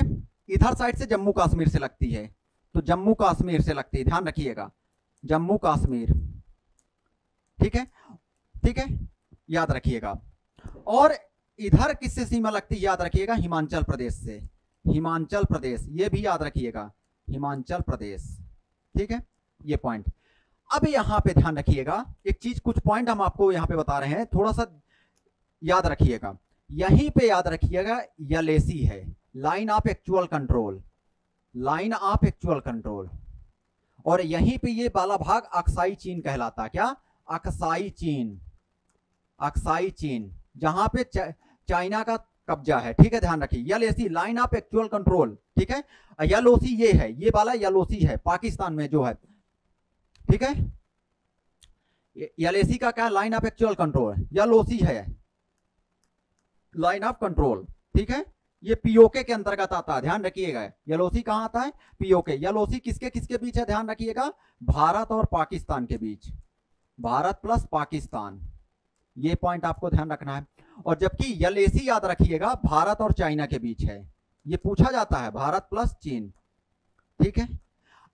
Speaker 1: इधर साइड से जम्मू कश्मीर से लगती है, तो जम्मू कश्मीर से लगती है, ध्यान रखिएगा, जम्मू कश्मीर। ठीक है, ठीक है, याद रखिएगा। और इधर किससे सीमा लगती है, याद रखिएगा, हिमाचल प्रदेश से, हिमाचल प्रदेश, ये भी याद रखिएगा, हिमाचल प्रदेश। ठीक है, ये पॉइंट। अब यहां पे ध्यान रखिएगा एक चीज, कुछ पॉइंट हम आपको यहां पे बता रहे हैं, थोड़ा सा याद रखिएगा। यहीं पे याद रखिएगा, यलेसी है, line of actual control, line of actual control. और यहीं पे ये वाला भाग अक्साई चीन कहलाता, क्या, अक्साई चीन, अक्साई चीन, जहां पे चाइना का कब्जा है, ठीक है, ध्यान रखिए। LAC line of actual control, ठीक है। LOC ये है, ये वाला LOC है पाकिस्तान में जो है, ठीक है। LAC का क्या, line of actual control, LOC है लाइन ऑफ कंट्रोल, ठीक है। ये POK के अंतर्गत आता है, ध्यान रखिएगा। LOC कहां आता है, POK। LOC किसके किसके बीच है, ध्यान रखिएगा, भारत और पाकिस्तान के बीच, भारत प्लस पाकिस्तान, ये पॉइंट आपको ध्यान रखना है। और जबकि LAC याद रखिएगा भारत और चाइना के बीच है, ये पूछा जाता है, भारत प्लस चीन, ठीक है।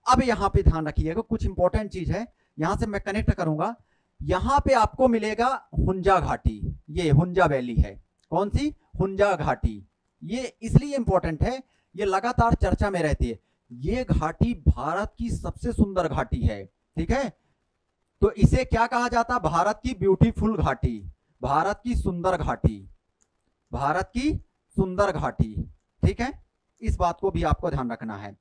Speaker 1: अब यहां पे ध्यान रखिएगा, कुछ इंपॉर्टेंट चीज है, यहां से मैं कनेक्ट करूंगा। यहां पे आपको मिलेगा हुंजा घाटी, ये हुंजा वैली है, कौन सी, हुंजा घाटी। ये इसलिए इंपॉर्टेंट है, ये लगातार चर्चा में रहती है। ये घाटी भारत की सबसे सुंदर घाटी है, ठीक है। तो इसे क्या कहा जाता है, भारत की ब्यूटीफुल घाटी, भारत की सुंदर घाटी, भारत की सुंदर घाटी, ठीक है। इस बात को भी आपको ध्यान रखना है।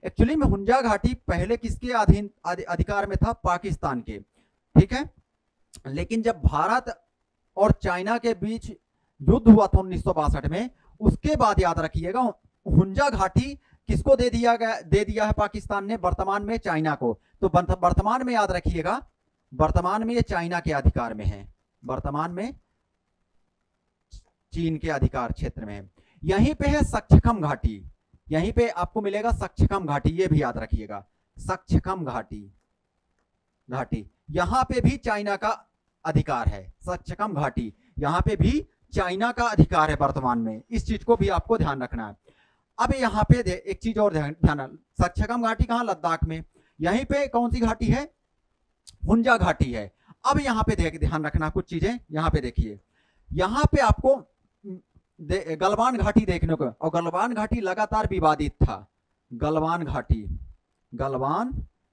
Speaker 1: एक्चुअली में हुंजा घाटी पहले किसके अधीन अधिकार में था, पाकिस्तान के, ठीक है। लेकिन जब भारत और चाइना के बीच युद्ध हुआ था 1962 में, उसके बाद याद रखिएगा हुंजा घाटी किसको दे दिया है पाकिस्तान ने, वर्तमान में चाइना को। तो वर्तमान में याद रखिएगा, वर्तमान में ये चाइना के अधिकार में है, वर्तमान में चीन के अधिकार क्षेत्र में है। यहीं पे है सक्छकम घाटी, यहीं पे आपको मिलेगा सक्छकम घाटी, ये भी याद रखिएगा, सक्छकम घाटी, यहां पे भी चाइना का अधिकार है, सक्छकम घाटी, यहां पे भी चाइना का अधिकार है वर्तमान में, इस चीज को भी आपको ध्यान रखना है। अब यहां पे एक चीज और ध्यान, सक्छकम घाटी कहां, लद्दाख में, यहीं पे कौन सी घाटी है, हुंजा घाटी है। अब यहां पे ध्यान रखना कुछ चीजें, यहां पे देखिए, यहां पे आपको गलवान घाटी देखने को, और गलवान घाटी लगातार विवादित था, गलवान घाटी, गलवान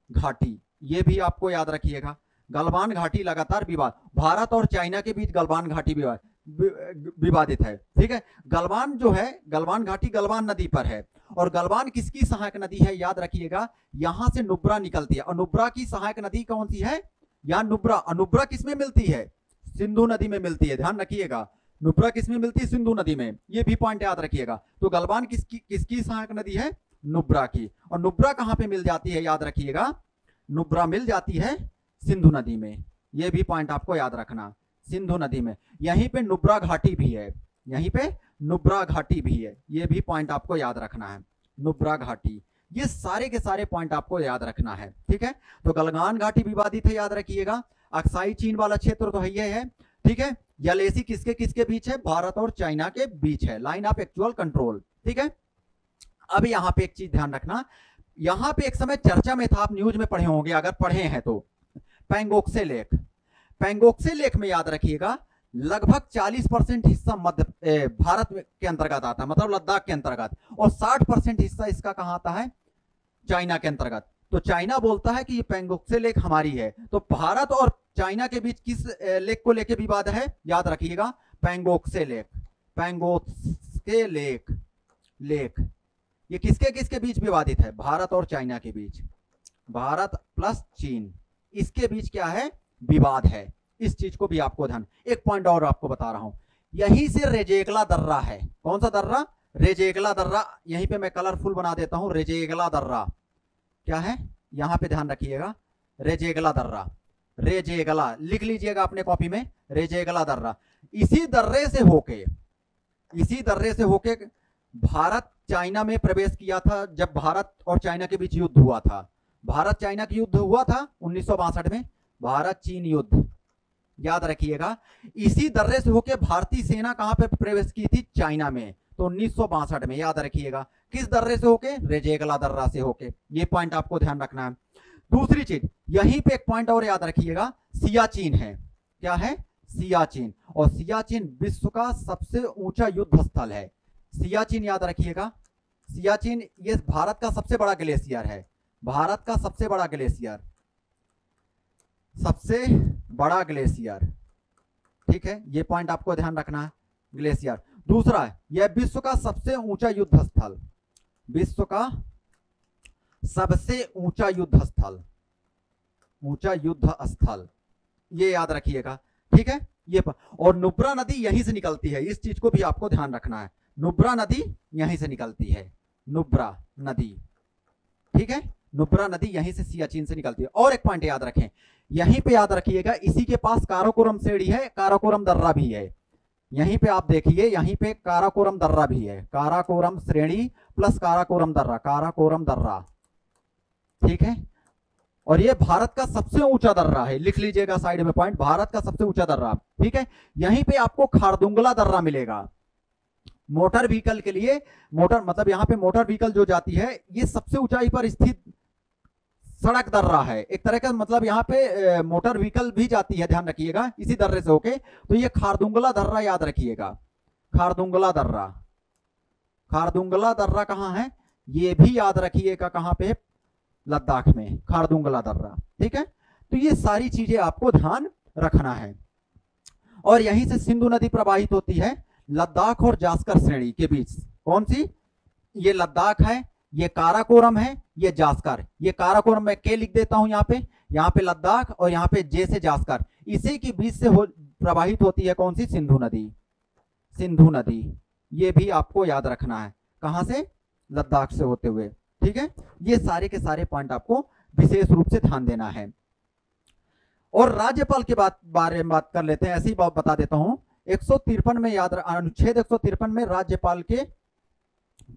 Speaker 1: घाटी, ये भी आपको याद रखिएगा, गलवान घाटी लगातार विवाद, भारत और चाइना के बीच गलवान घाटी विवादित है, ठीक है। गलवान जो है, गलवान घाटी गलवान नदी पर है, और गलवान किसकी सहायक नदी है, याद रखिएगा, यहां से नुब्रा निकलती है, और नुब्रा की सहायक नदी कौन सी है, या नुब्रा, नुब्रा किसमें मिलती है, सिंधु नदी में मिलती है, ध्यान रखिएगा, नुब्रा किसमें मिलती है, सिंधु नदी में, ये भी पॉइंट याद रखिएगा। तो गलवान किसकी सहायक नदी है, नुब्रा की, और नुब्रा कहां पे मिल जाती है, याद रखिएगा, नुब्रा मिल जाती है सिंधु नदी में, ये भी पॉइंट आपको याद रखना, सिंधु नदी में। यहीं पे नुब्रा घाटी भी है, यहीं पे नुब्रा घाटी भी है, ये भी पॉइंट आपको याद रखना है, नुब्रा घाटी, ये सारे के सारे पॉइंट आपको याद रखना है, ठीक है। तो गलवान घाटी विवादित है, याद रखिएगा। अक्साई चीन वाला क्षेत्र तो ये है, ठीक है। LAC किसके किसके बीच है, भारत और चाइना के बीच है, लाइन ऑफ एक्चुअल कंट्रोल, ठीक है। अब यहां पे एक चीज ध्यान रखना, यहां पे एक समय चर्चा में था, आप न्यूज में पढ़े होंगे, अगर पढ़े हैं तो, पैंगोक्से लेक, पैंगोक्से लेक में याद रखिएगा लगभग 40% हिस्सा मध्य भारत के अंतर्गत आता है, मतलब लद्दाख के अंतर्गत, और 60% हिस्सा इसका कहां आता है, चाइना के अंतर्गत। तो चाइना बोलता है कि ये पैंगोक्से लेक हमारी है। तो भारत और चाइना के बीच किस लेक को लेके विवाद है, याद रखिएगा, पैंगोक्से लेक, पैंगोक्से लेक, ये किसके किसके बीच विवादित है, भारत और चाइना के बीच, भारत प्लस चीन, इसके बीच क्या है, विवाद है। इस चीज को भी आपको ध्यान, एक पॉइंट और आपको बता रहा हूं, यहीं से रेजेगला दर्रा है, कौन सा दर्रा, रेजेगला दर्रा, यहीं पे मैं कलरफुल बना देता हूं, रेजेगला दर्रा क्या है, यहां पे ध्यान रखिएगा, रेजेगला दर्रा, रेजेगला लिख लीजिएगा अपने कॉपी में, रेजेगला दर्रा। इसी दर्रे से होके भारत चाइना में प्रवेश किया था, जब भारत और चाइना के बीच युद्ध हुआ था, भारत चाइना की युद्ध हुआ था 1962 में, भारत चीन युद्ध, याद रखिएगा। इसी दर्रे से होके भारतीय सेना कहां पे प्रवेश की थी, चाइना में, तो 1962 में, याद रखिएगा। किस दर्रे से होके, रेजेगला दर्रा से होके, ये पॉइंट आपको ध्यान रखना है। दूसरी चीज, यहीं पे एक पॉइंट और याद रखिएगा, सियाचिन है, क्या है, सियाचिन, और सियाचिन विश्व का सबसे ऊंचा युद्ध स्थल है, सियाचिन याद रखिएगा। सियाचिन ये भारत का सबसे बड़ा ग्लेशियर है, भारत का सबसे बड़ा ग्लेशियर, सबसे बड़ा ग्लेशियर, ठीक है, ये पॉइंट आपको ध्यान रखना है, ग्लेशियर। दूसरा है, यह विश्व का सबसे ऊंचा युद्ध स्थल, विश्व का सबसे ऊंचा युद्ध स्थल, ऊंचा युद्ध स्थल, ये याद रखिएगा, ठीक है। और नुब्रा नदी यहीं से निकलती है, इस चीज को भी आपको ध्यान रखना है। नुब्रा नदी यहीं से निकलती है, नुब्रा नदी, ठीक है, नुब्रा नदी यहीं से सियाचिन से निकलती है। और एक पॉइंट याद रखें, यहीं पे याद रखिएगा, इसी के पास काराकोरम श्रेणी है, काराकोरम दर्रा भी है। यहीं पे आप देखिए, यहीं पे काराकोरम दर्रा भी है, काराकोरम श्रेणी प्लस काराकोरम दर्रा, काराकोरम दर्रा, ठीक है। और ये भारत का सबसे ऊंचा दर्रा है, लिख लीजिएगा साइड में पॉइंट, भारत का सबसे ऊंचा दर्रा, ठीक है। यहीं पे आपको खारदुंगला दर्रा मिलेगा, मोटर व्हीकल के लिए, मोटर मतलब यहाँ पे मोटर व्हीकल जो जाती है, ये सबसे ऊंचाई पर स्थित सड़क दर्रा है एक तरह का, मतलब यहाँ पे मोटर व्हीकल भी जाती है, ध्यान रखिएगा इसी दर्रे से होके। तो ये खारदुंगला दर्रा याद रखिएगा, खारदुंगला दर्रा, खारदुंगला दर्रा कहाँ है ये भी याद रखिएगा, कहाँ पे, लद्दाख में खारदुंगला दर्रा, ठीक है। तो ये सारी चीजें आपको ध्यान रखना है। और यहीं से सिंधु नदी प्रवाहित होती है लद्दाख और जास्कर श्रेणी के बीच। कौन सी, ये लद्दाख है, ये काराकोरम है, ये जास्कर, ये काराकोरम मैं के लिख देता हूं यहाँ पे लद्दाख, और यहाँ पे जे से जास्कर, इसी के बीच से प्रवाहित होती है कौन सी, सिंधु नदी, सिंधु नदी, ये भी आपको याद रखना है, कहां से, लद्दाख से होते हुए, ठीक है। ये सारे के सारे पॉइंट आपको विशेष रूप से ध्यान देना है। और राज्यपाल के बारे में बात कर लेते हैं, ऐसी बात बता देता हूं, 153 में याद, अनुच्छेद 153 में राज्यपाल के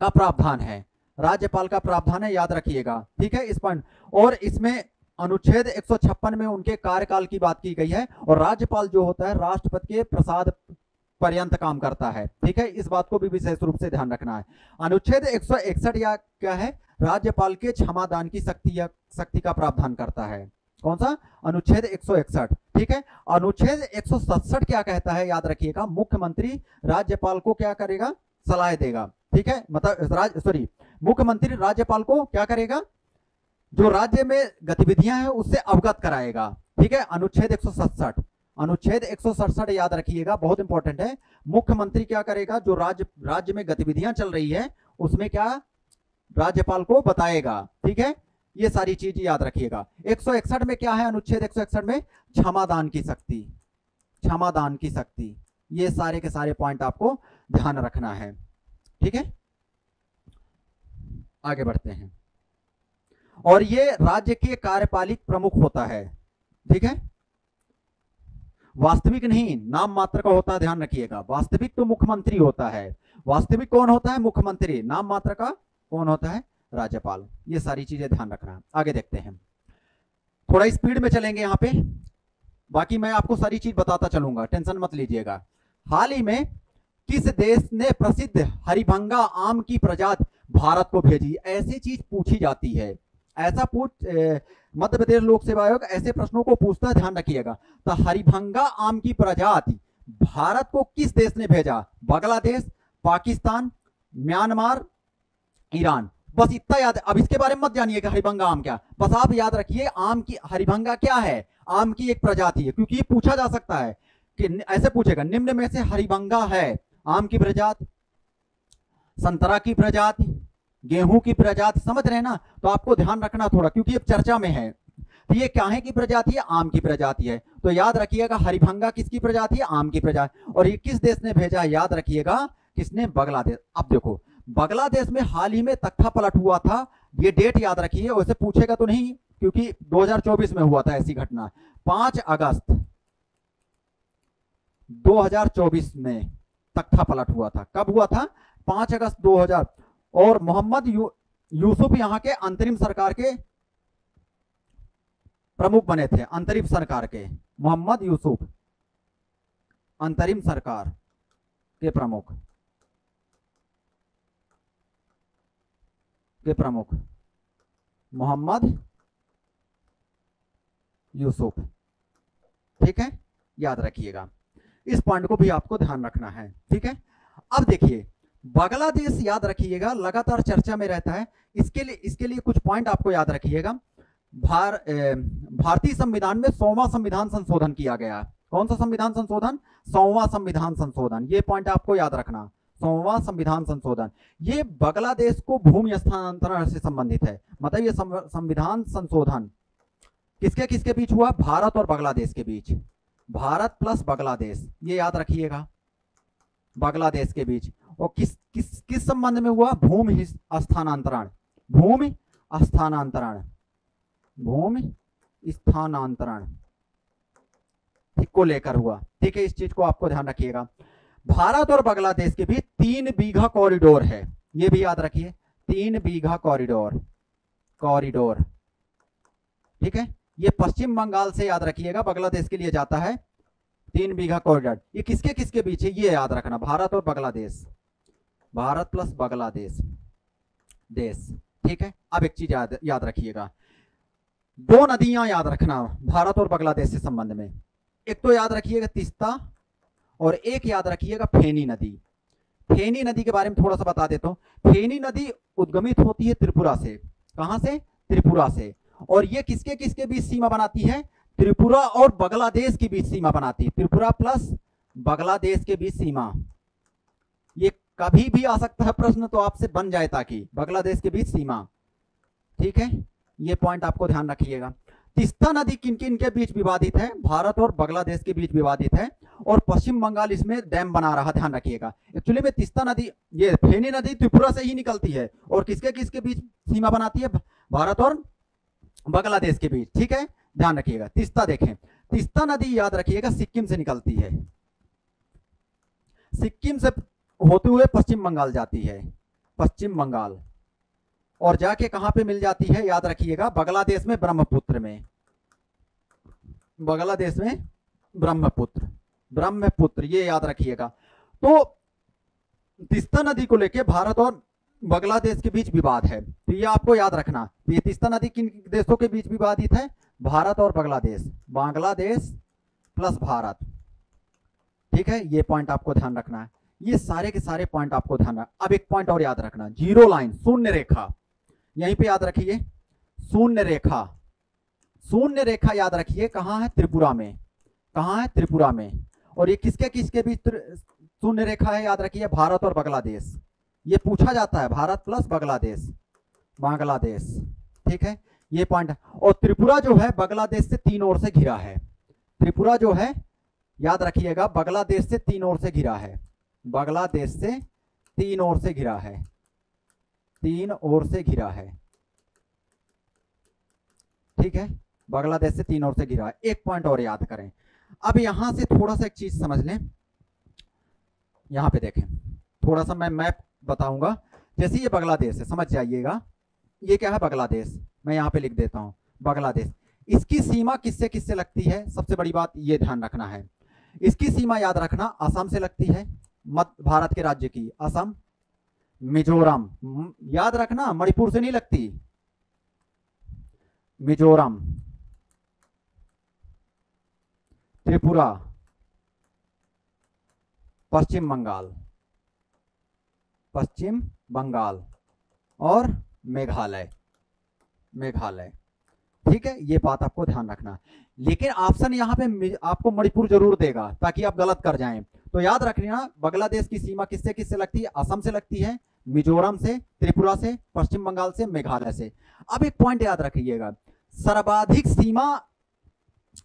Speaker 1: का प्रावधान है, राज्यपाल का प्रावधान है, याद रखिएगा, ठीक है इस पॉइंट। और इसमें अनुच्छेद 156 में उनके कार्यकाल की बात की गई है, और राज्यपाल जो होता है राष्ट्रपति के प्रसाद पर्यंत काम करता है, ठीक है, इस बात को भी विशेष रूप से ध्यान रखना है। अनुच्छेद 161 या क्या है, राज्यपाल के क्षमादान की शक्ति का प्रावधान करता है, कौन सा, अनुच्छेद 161, ठीक है। अनुच्छेद 167 क्या कहता है, याद रखिएगा, मुख्यमंत्री राज्यपाल को क्या करेगा, सलाह देगा, ठीक है, मतलब मुख्यमंत्री राज्यपाल को क्या करेगा, जो राज्य में गतिविधियां हैं उससे अवगत कराएगा, ठीक है। अनुच्छेद 167, अनुच्छेद 167 याद रखिएगा, बहुत इंपॉर्टेंट है। मुख्यमंत्री क्या करेगा, जो राज्य में गतिविधियां चल रही है उसमें क्या राज्यपाल को बताएगा, ठीक है, ये सारी चीज याद रखिएगा। 161 में क्या है, अनुच्छेद 161 में क्षमादान की शक्ति, क्षमादान की शक्ति, ये सारे के सारे पॉइंट आपको ध्यान रखना है, ठीक है। आगे बढ़ते हैं। और ये राज्य के कार्यपालिक प्रमुख होता है, ठीक है, वास्तविक नहीं, नाम मात्र का होता है, ध्यान रखिएगा। वास्तविक तो मुख्यमंत्री होता है, वास्तविक कौन होता है, मुख्यमंत्री, नाम मात्र का कौन होता है, राज्यपाल। ये सारी चीजें ध्यान रखना। आगे देखते हैं, थोड़ा स्पीड में चलेंगे यहाँ पे, बाकी मैं आपको सारी चीज बताता चलूंगा, टेंशन मत लीजिएगा। हाल ही में किस देश ने प्रसिद्ध हरिभंगा आम की प्रजाति भारत को भेजी, ऐसी चीज पूछी जाती है, ऐसा मध्य प्रदेश लोक सेवा आयोग ऐसे प्रश्नों को पूछता है, ध्यान रखिएगा। तो हरिभंगा आम की प्रजाति भारत को किस देश ने भेजा, बांग्लादेश, पाकिस्तान, म्यांमार, ईरान, बस इतना याद। अब इसके बारे में मत जानिएगा हरिभंगा आम क्या, बस आप याद रखिए आम की, हरिभंगा क्या है, आम की एक प्रजाति है, क्योंकि ये पूछा जा सकता है कि ऐसे पूछेगा, निम्न में से हरिभंगा है, आम की प्रजाति, संतरा की प्रजाति, गेहूं की प्रजाति, समझ रहे हैं ना। तो आपको ध्यान रखना थोड़ा, क्योंकि अब चर्चा में है। तो ये क्या है की प्रजाति है, आम की प्रजाति है। तो याद रखिएगा हरिभंगा किसकी प्रजाति है, आम की प्रजाति। और ये किस देश ने भेजा, याद रखिएगा किसने, बांग्लादेश। अब देखो बांग्लादेश में हाल ही में तख्ता पलट हुआ था, ये डेट याद रखिए, वैसे पूछेगा तो नहीं क्योंकि 2024 में हुआ था ऐसी घटना, 5 अगस्त 2024 में तख्ता पलट हुआ था। कब हुआ था, 5 अगस्त 2000। और मोहम्मद यूसुफ यहाँ के अंतरिम सरकार के प्रमुख बने थे, अंतरिम सरकार के, मोहम्मद यूसुफ अंतरिम सरकार के प्रमुख, मोहम्मद यूसुफ, ठीक है, याद रखिएगा, इस पॉइंट को भी आपको ध्यान रखना है, ठीक है। अब देखिए बांग्लादेश याद रखिएगा लगातार चर्चा में रहता है, इसके लिए कुछ पॉइंट आपको याद रखिएगा। भारतीय संविधान में 100वां संविधान संशोधन किया गया। कौन सा संविधान संशोधन, 100वां संविधान संशोधन, ये पॉइंट आपको याद रखना, 100वां संविधान संशोधन। ये बांग्लादेश को भूमि हस्तांतरण से संबंधित है, मतलब ये संविधान संशोधन किसके किसके बीच हुआ, भारत और बांग्लादेश के बीच, भारत प्लस बांग्लादेश, ये याद रखिएगा, बांग्लादेश के बीच। और किस किस किस संबंध में हुआ? भूमि स्थानांतरण, भूमि स्थानांतरण, भूमि स्थानांतरण को लेकर हुआ। ठीक है, इस चीज को आपको ध्यान रखिएगा। भारत और बांग्लादेश के बीच 3 बीघा कॉरिडोर है, ये भी याद रखिए, 3 बीघा कॉरिडोर, कॉरिडोर। ठीक है, ये पश्चिम बंगाल से याद रखिएगा बांग्लादेश के लिए जाता है 3 बीघा कॉरिडोर। ये किसके किसके बीच है ये याद रखना, भारत और बांग्लादेश, भारत प्लस बांग्लादेश देश। ठीक है, अब एक चीज याद रखिएगा, 2 नदियां याद रखना भारत और बांग्लादेश से संबंध में। एक तो याद रखिएगा तीस्ता, और एक याद रखिएगा फेनी नदी। फेनी नदी के बारे में थोड़ा सा बता देता हूं। फेनी नदी उद्गमित होती है त्रिपुरा से। कहां से? त्रिपुरा से। और ये किसके किसके बीच सीमा बनाती है? त्रिपुरा और बांग्लादेश के बीच सीमा बनाती है, त्रिपुरा प्लस बांग्लादेश के बीच सीमा। ये कभी भी आ सकता है प्रश्न, तो आपसे बन जाए ताकि बांग्लादेश के बीच सीमा। ठीक है, ये पॉइंट आपको ध्यान रखिएगा। तीस्ता नदी किन किन के बीच विवादित है? भारत और बांग्लादेश के बीच विवादित है, और पश्चिम बंगाल इसमें डैम बना रहा, ध्यान रखिएगा। एक्चुअली में तीस्ता नदी, ये फेनी नदी त्रिपुरा से ही निकलती है, और किसके किसके बीच सीमा बनाती है? भारत और बांग्लादेश के बीच। ठीक है, ध्यान रखिएगा। तीस्ता देखें, तीस्ता नदी याद रखिएगा सिक्किम से निकलती है, सिक्किम से होते हुए पश्चिम बंगाल जाती है, पश्चिम बंगाल, और जाके कहां पे मिल जाती है? याद रखिएगा, बांग्लादेश में ब्रह्मपुत्र में, बांग्लादेश में ब्रह्मपुत्र, ब्रह्मपुत्र, ये याद रखिएगा। तो तीस्ता नदी को लेके भारत और बांग्लादेश के बीच विवाद है, तो ये आपको याद रखना। तो ये तीस्ता नदी किन देशों के बीच विवादित है? भारत और बांग्लादेश, बांग्लादेश प्लस भारत। ठीक है, ये पॉइंट आपको ध्यान रखना है। ये सारे के सारे पॉइंट आपको ध्यान रखना। अब एक पॉइंट और याद रखना, जीरो लाइन, शून्य रेखा, यहीं पे याद रखिए, शून्य रेखा, शून्य रेखा याद रखिए कहां है? त्रिपुरा में। कहां है? त्रिपुरा में। और ये किसके किसके बीच शून्य रेखा है? याद रखिए, भारत और बांग्लादेश। ये पूछा जाता है, भारत प्लस बांग्लादेश, बांग्लादेश। ठीक है, ये पॉइंट। और त्रिपुरा जो है बांग्लादेश से 3 ओर से घिरा है, त्रिपुरा जो है याद रखिएगा बांग्लादेश से 3 ओर से घिरा है, बांग्लादेश से 3 ओर से घिरा है, 3 ओर से घिरा है। ठीक है, बांग्लादेश से 3 ओर से घिरा है। एक पॉइंट और याद करें। अब यहां से थोड़ा सा एक चीज समझ लें, यहां पे देखें, थोड़ा सा मैं मैप बताऊंगा। जैसे ये बांग्लादेश है, समझ जाइएगा, ये क्या है? बांग्लादेश। मैं यहां पे लिख देता हूं बांग्लादेश। इसकी सीमा किससे किससे लगती है? सबसे बड़ी बात ये ध्यान रखना है, इसकी सीमा याद रखना असम से लगती है, मध्य भारत के राज्य की, असम, मिजोरम, याद रखना मणिपुर से नहीं लगती, मिजोरम, त्रिपुरा, पश्चिम बंगाल, पश्चिम बंगाल और मेघालय, मेघालय। ठीक है, ये बात आपको ध्यान रखना। लेकिन ऑप्शन यहां पे आपको मणिपुर जरूर देगा ताकि आप गलत कर जाएं। तो याद रखना बांग्लादेश की सीमा किससे किससे लगती है? असम से लगती है, मिजोरम से, त्रिपुरा से, पश्चिम बंगाल से, मेघालय से। अब एक पॉइंट याद रखिएगा, सर्वाधिक सीमा,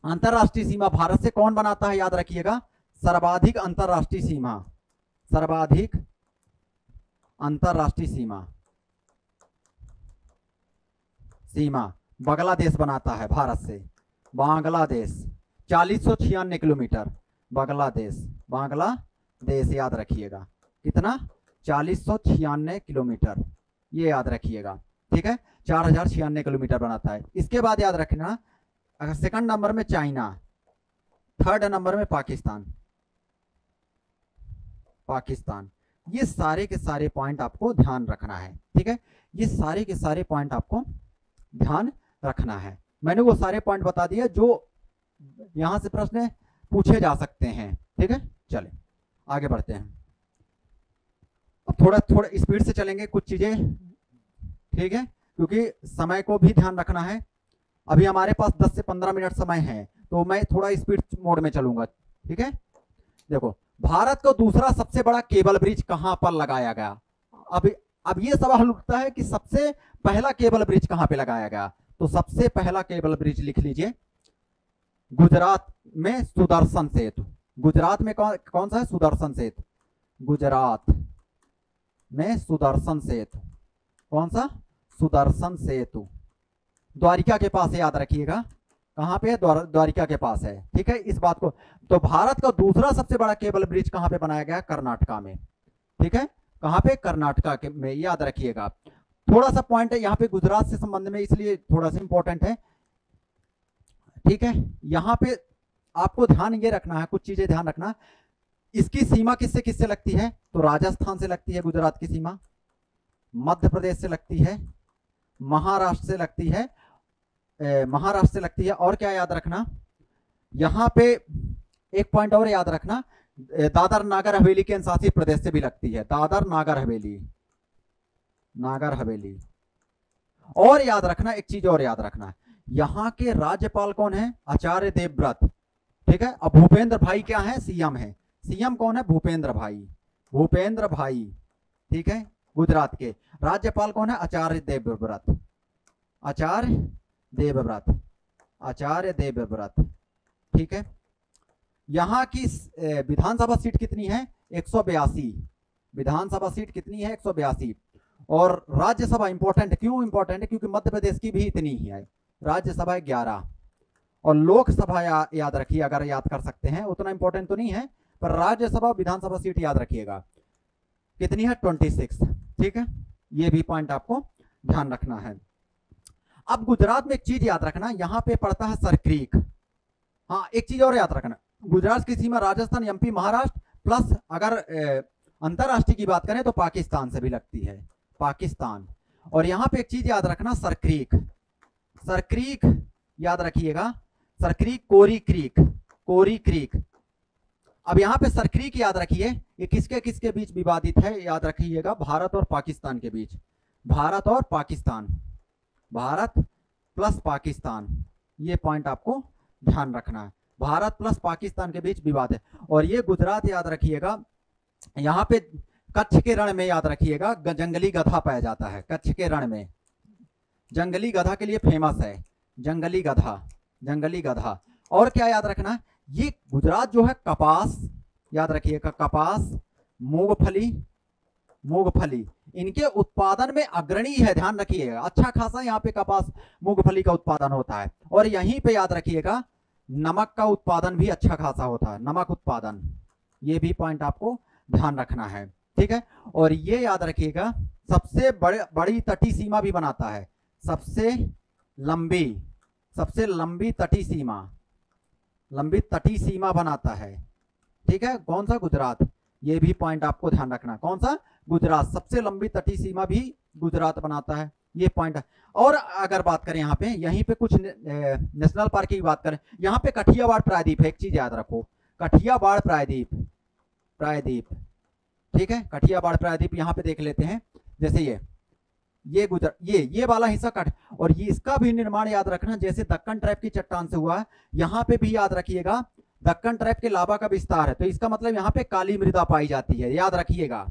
Speaker 1: अंतरराष्ट्रीय सीमा भारत से कौन बनाता है? याद रखिएगा, सर्वाधिक अंतरराष्ट्रीय सीमा, सर्वाधिक अंतरराष्ट्रीय सीमा, सीमा बांग्लादेश बनाता है भारत से, बांग्लादेश 4096 किलोमीटर, बांग्लादेश, बांग्लादेश याद रखिएगा कितना? 4096 किलोमीटर, ये याद रखिएगा। ठीक है, 4096 किलोमीटर बनाता है। इसके बाद याद रखना, अगर सेकंड नंबर में चाइना, थर्ड नंबर में पाकिस्तान, पाकिस्तान। ये सारे के सारे पॉइंट आपको ध्यान रखना है। ठीक है, ये सारे के सारे पॉइंट आपको ध्यान रखना है। मैंने वो सारे पॉइंट बता दिए जो यहां से प्रश्न पूछे जा सकते हैं। ठीक है, चले आगे बढ़ते हैं। अब थोड़ा थोड़ा स्पीड से चलेंगे कुछ चीजें, ठीक है, क्योंकि समय को भी ध्यान रखना है। अभी हमारे पास 10 से 15 मिनट समय है, तो मैं थोड़ा स्पीड मोड में चलूंगा। ठीक है, देखो, भारत को दूसरा सबसे बड़ा केबल ब्रिज कहां पर लगाया गया? अब ये सवाल उठता है कि सबसे पहला केबल ब्रिज कहां पे लगाया गया? तो सबसे पहला केबल ब्रिज लिख लीजिए, गुजरात में सुदर्शन सेतु, गुजरात में कौन सा है? सुदर्शन सेतु, गुजरात में सुदर्शन सेतु, कौन सा? सुदर्शन सेतु, द्वारिका के पास है, याद रखिएगा। कहां पे है? द्वारिका के पास है, ठीक है, इस बात को। तो भारत का दूसरा सबसे बड़ा केबल ब्रिज कहां पे बनाया गया? कर्नाटका में, ठीक है, कहां पे? कर्नाटका के में, याद रखिएगा। थोड़ा सा पॉइंट है यहाँ पे गुजरात से संबंध में, इसलिए थोड़ा सा इंपॉर्टेंट है, ठीक है। यहाँ पे आपको ध्यान ये रखना है, कुछ चीजें ध्यान रखना। इसकी सीमा किससे किससे लगती है? तो राजस्थान से लगती है गुजरात की सीमा, मध्य प्रदेश से लगती है, महाराष्ट्र से लगती है, महाराष्ट्र से लगती है, और क्या याद रखना यहाँ पे? एक पॉइंट और याद रखना, दादर नागर हवेली के शासित प्रदेश से भी लगती है, दादर नागर हवेली, नागर हवेली। और याद रखना एक चीज और याद रखना, यहाँ के राज्यपाल कौन है? आचार्य देवव्रत, ठीक है। अब भूपेंद्र भाई क्या है? सीएम है। सीएम कौन है? भूपेंद्र भाई, भूपेंद्र भाई, ठीक है। गुजरात के राज्यपाल कौन है? आचार्य देवव्रत, आचार्य देवव्रत, आचार्य देवव्रत, ठीक है। यहाँ की विधानसभा सीट कितनी है? 182, विधानसभा सीट कितनी है? 182। और राज्यसभा इंपॉर्टेंट, क्यों इंपॉर्टेंट है? क्योंकि मध्य प्रदेश की भी इतनी ही है, राज्यसभा 11, और लोकसभा याद रखिए, अगर याद कर सकते हैं, उतना इंपॉर्टेंट तो नहीं है, पर राज्यसभा विधानसभा सीट याद रखिएगा कितनी है? 26, ठीक है। ये भी पॉइंट आपको ध्यान रखना है। अब गुजरात में एक चीज याद रखना, यहाँ पे पड़ता है सरक्रीक। हाँ, एक चीज और याद रखना, गुजरात की सीमा राजस्थान, एमपी, महाराष्ट्र प्लस अगर अंतरराष्ट्रीय की बात करें तो पाकिस्तान से भी लगती है, पाकिस्तान। और यहाँ पे एक चीज याद रखना, सरक्रीक, सरक्रीक याद रखिएगा, सरक्रीक, कोरी क्रीक, कोरी क्रीक। अब यहाँ पे सरक्रीक याद रखिए, ये किसके किसके बीच विवादित है? याद रखिएगा, भारत और पाकिस्तान के बीच, भारत और पाकिस्तान, भारत प्लस पाकिस्तान, ये पॉइंट आपको ध्यान रखना है, भारत प्लस पाकिस्तान के बीच विवाद है। और ये गुजरात याद रखिएगा, यहाँ पे कच्छ के रण में याद रखिएगा जंगली गधा पाया जाता है, कच्छ के रण में जंगली गधा के लिए फेमस है, जंगली गधा, जंगली गधा। और क्या याद रखना, ये गुजरात जो है कपास, याद रखिएगा, कपास, मूंगफली, मूंगफली, इनके उत्पादन में अग्रणी है, ध्यान रखिएगा। अच्छा खासा यहाँ पे कपास मूंगफली का उत्पादन होता है। और यहीं पे याद रखिएगा नमक का उत्पादन भी अच्छा खासा होता है, नमक उत्पादन, ये भी पॉइंट आपको ध्यान रखना है, ठीक है। और ये याद रखिएगा सबसे बड़ी तटीय सीमा भी बनाता है, सबसे लंबी तटीय सीमा, लंबी तटीय सीमा बनाता है, ठीक है। कौन सा? गुजरात। ये भी पॉइंट आपको ध्यान रखना, कौन सा? गुजरात, सबसे लंबी तटीय सीमा भी गुजरात बनाता है, ये पॉइंट है। और अगर बात करें यहाँ पे, यहीं पे कुछ नेशनल पार्क की बात करें, यहाँ पे कठियावाड़ प्रायद्वीप है, एक चीज याद रखो, कठियावाड़ प्रायद्वीप, प्रायद्वीप, ठीक है, कठियावाड़ प्रायद्वीप यहाँ पे देख लेते हैं। जैसे ये वाला हिस्सा कट, और ये इसका भी निर्माण याद रखना जैसे दक्कन ट्रैप की चट्टान से हुआ है, यहाँ पे भी याद रखिएगा दक्कन ट्रैप के लावा का विस्तार है, तो इसका मतलब यहाँ पे काली मृदा पाई जाती है, याद रखिएगा।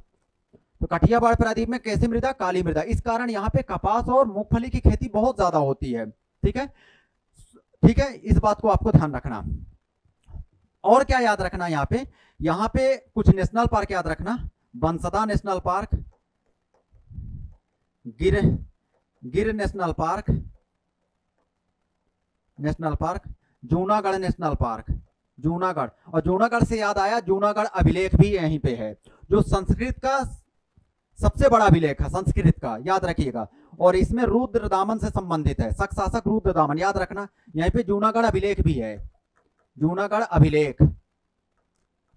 Speaker 1: तो कठियावाड़ प्रायद्वीप में कैसी मृदा? काली मृदा। इस कारण यहाँ पे कपास और मूंगफली की खेती बहुत ज्यादा होती है, ठीक है, ठीक है, इस बात को आपको ध्यान रखना। और क्या याद रखना, यहाँ पे कुछ नेशनल पार्क याद रखना, बंसदा नेशनल पार्क, गिर national park, Junagadh national park, Junagadh. और जूनागढ़ से याद आया, जूनागढ़ अभिलेख भी यहीं पे है, जो संस्कृत का सबसे बड़ा अभिलेख है, संस्कृत का, याद रखिएगा। और इसमें रुद्रदामन से संबंधित है, शक शासक रुद्रदामन, याद रखना। यहीं पे जूनागढ़ अभिलेख भी है, जूनागढ़ अभिलेख,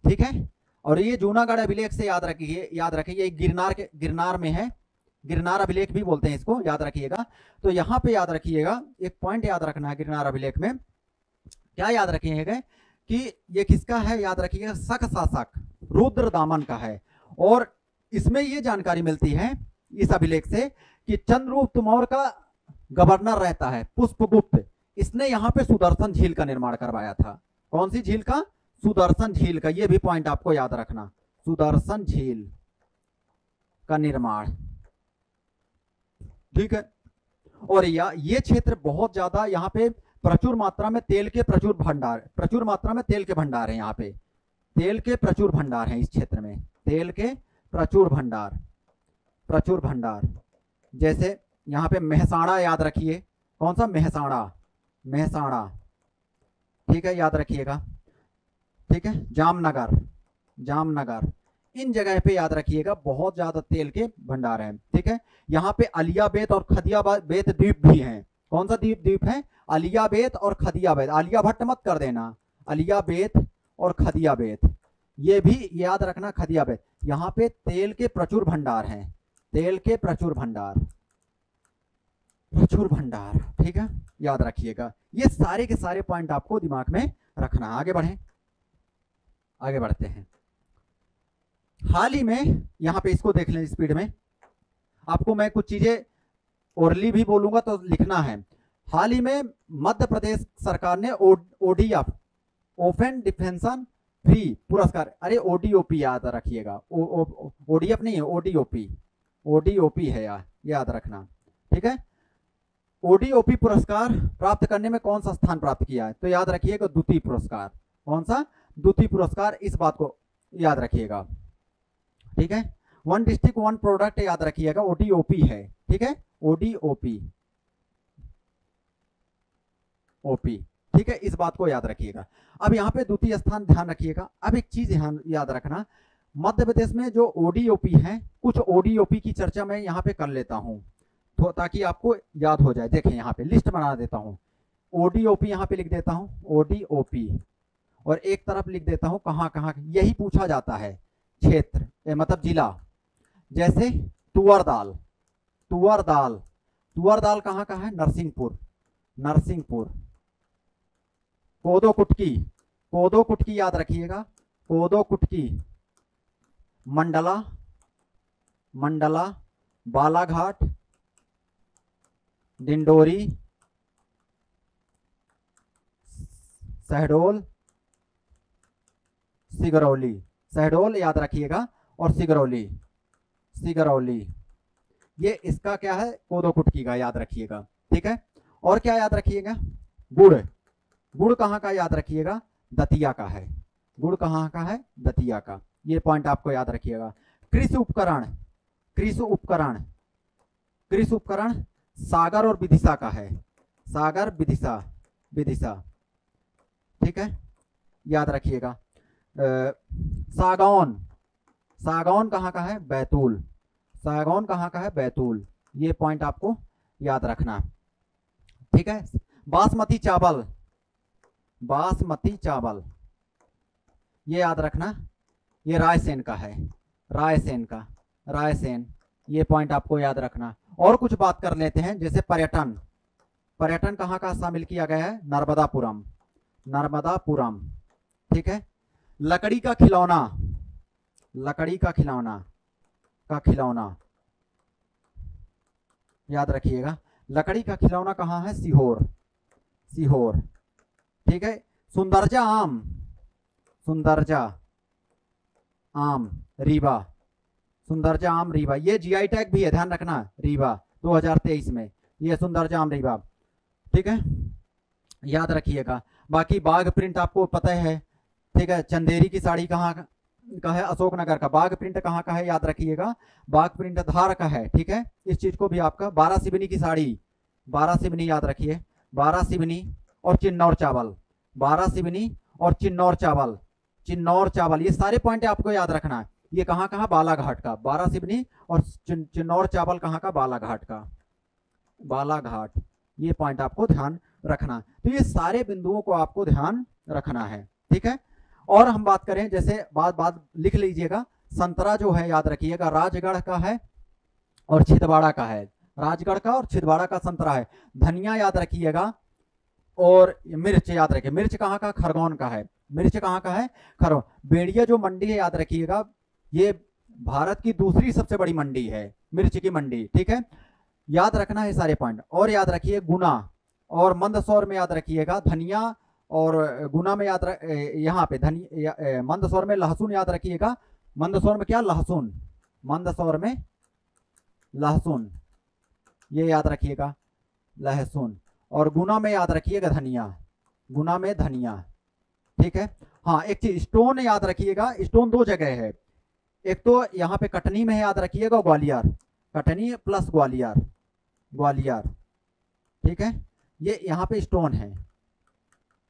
Speaker 1: ठीक है। और ये जूनागढ़ अभिलेख से याद रखिए गिरनार में है, गिरनार अभिलेख भी बोलते हैं इसको, याद रखिएगा। तो यहाँ पे याद रखिएगा एक पॉइंट याद रखना है, गिरनार अभिलेख में क्या याद रखिएगा कि ये किसका है? याद रखिएगा शक शासक रुद्रदामन का है। और इसमें ये जानकारी मिलती है इस अभिलेख से कि चंद्रगुप्त मौर्य का गवर्नर रहता है पुष्पगुप्त, इसने यहाँ पे सुदर्शन झील का निर्माण करवाया था। कौन सी झील का? सुदर्शन झील का। ये भी पॉइंट आपको याद रखना, सुदर्शन झील का निर्माण, ठीक है। और ये क्षेत्र बहुत ज्यादा यहाँ पे प्रचुर मात्रा में तेल के प्रचुर मात्रा में तेल के भंडार है यहाँ पे, तेल के प्रचुर भंडार हैं इस क्षेत्र में, तेल के प्रचुर भंडार। जैसे यहाँ पे मेहसाणा याद रखिए, कौन सा? मेहसाणा, ठीक है, याद रखिएगा, ठीक है। जामनगर, इन जगह पे याद रखिएगा बहुत ज्यादा तेल के भंडार हैं, ठीक है। यहाँ पे अलियाबेत और खदियाबेत द्वीप भी हैं। कौन सा द्वीप है? अलियाबेत और खदियाबेत। आलिया भट्ट मत कर देना, अलियाबेत और खदियाबेत, ये भी याद रखना, खदियाबेत। यहाँ पे तेल के प्रचुर भंडार हैं, तेल के प्रचुर भंडार, ठीक है, याद रखिएगा। ये सारे के सारे पॉइंट आपको दिमाग में रखना। आगे बढ़ते हैं। हाल ही में यहाँ पे इसको देख लें स्पीड में, आपको मैं कुछ चीजें ओरली भी बोलूंगा तो लिखना है। हाल ही में मध्य प्रदेश सरकार ने ODF, ओपन डिफेंसन फ्री पुरस्कार, अरे ODOP याद रखिएगा, ODF नहीं है, ODOP है याद रखना, ठीक है। ODOP पुरस्कार प्राप्त करने में कौन सा स्थान प्राप्त किया है? तो याद रखिएगा द्वितीय पुरस्कार। कौन सा? द्वितीय पुरस्कार, इस बात को याद रखिएगा, ठीक है। वन डिस्ट्रिक्ट वन प्रोडक्ट याद रखिएगा, ODOP है, ठीक है, ODOP, ठीक है, इस बात को याद रखिएगा। अब यहाँ पे द्वितीय स्थान ध्यान रखिएगा। अब एक चीज याद रखना, मध्य प्रदेश में जो ODOP है, कुछ ODOP की चर्चा मैं यहाँ पे कर लेता हूँ तो ताकि आपको याद हो जाए। देखें यहाँ पे लिस्ट बना देता हूँ, ODOP यहाँ पे लिख देता हूँ, ODOP, और एक तरफ लिख देता हूँ कहाँ कहाँ, यही पूछा जाता है, क्षेत्र मतलब जिला। जैसे तुअर दाल कहाँ का है? नरसिंहपुर। कोदो कुटकी याद रखिएगा, कोदो कुटकी। मंडला, बालाघाट, डिंडोरी, शहडोल, शहडोल याद रखिएगा, और सिगरौली, ये इसका क्या है? कोदो कुटकी का, याद रखिएगा, ठीक है। और क्या याद रखिएगा? गुड़ कहाँ का? याद रखिएगा, दतिया का है। गुड़ कहाँ का है? दतिया का। ये पॉइंट आपको याद रखिएगा। कृषि उपकरण सागर और विदिशा का है, सागर विदिशा, ठीक है, याद रखिएगा। सागौन कहाँ का है? बैतूल, सागौन कहाँ का है? बैतूल, ये पॉइंट आपको याद रखना, ठीक है। बासमती ये याद रखना, ये रायसेन का है, रायसेन, ये पॉइंट आपको याद रखना। और कुछ बात कर लेते हैं, जैसे पर्यटन कहाँ का शामिल किया गया है? नर्मदापुरम, ठीक है। लकड़ी का खिलौना याद रखिएगा, लकड़ी का खिलौना कहाँ है? सीहोर, ठीक है। सुंदरजा आम रीवा, ये GI टैग भी है, ध्यान रखना, रीवा 2023 में, ये सुंदरजा आम रीवा, ठीक है, याद रखिएगा। बाकी बाघ प्रिंट आपको पता है, ठीक है। चंदेरी की साड़ी कहाँ का है? अशोकनगर का। बाघ प्रिंट कहाँ का है? याद रखिएगा, बाघ प्रिंट धार का है, ठीक है। इस चीज को भी आपका बारासिवनी की साड़ी, बारासिवनी याद रखिए, बारासिवनी और चिन्नौर चावल, ये सारे पॉइंट आपको याद रखना है। ये कहाँ कहाँ? बालाघाट का, बारासिवनी और चिन्नौर चावल कहाँ का? बालाघाट, ये पॉइंट आपको ध्यान रखना। तो ये सारे बिंदुओं को आपको ध्यान रखना है, ठीक है। और हम बात करें, जैसे बात लिख लीजिएगा, संतरा जो है याद रखिएगा, राजगढ़ का है और छिंदवाड़ा का है, राजगढ़ का और छिंदवाड़ा का संतरा है। धनिया याद रखिएगा, और मिर्च याद रखिए, मिर्च कहाँ का? खरगोन का है, खरगोन। बेड़िया जो मंडी है याद रखिएगा, ये भारत की दूसरी सबसे बड़ी मंडी है, मिर्च की मंडी, ठीक है, याद रखना है सारे पॉइंट। और याद रखिए गुना और मंदसौर में याद रखिएगा धनिया, और गुना में यहाँ पे मंदसौर में लहसुन याद रखिएगा, मंदसौर में क्या? लहसुन, मंदसौर में लहसुन, ये याद रखिएगा, लहसुन। और गुना में याद रखिएगा धनिया, गुना में धनिया, ठीक है। हाँ एक चीज स्टोन याद रखिएगा, स्टोन दो जगह है, एक तो यहाँ पे कटनी में याद रखिएगा, ग्वालियर, कटनी प्लस ग्वालियर, ग्वालियर, ठीक है, ये यहाँ पे स्टोन है,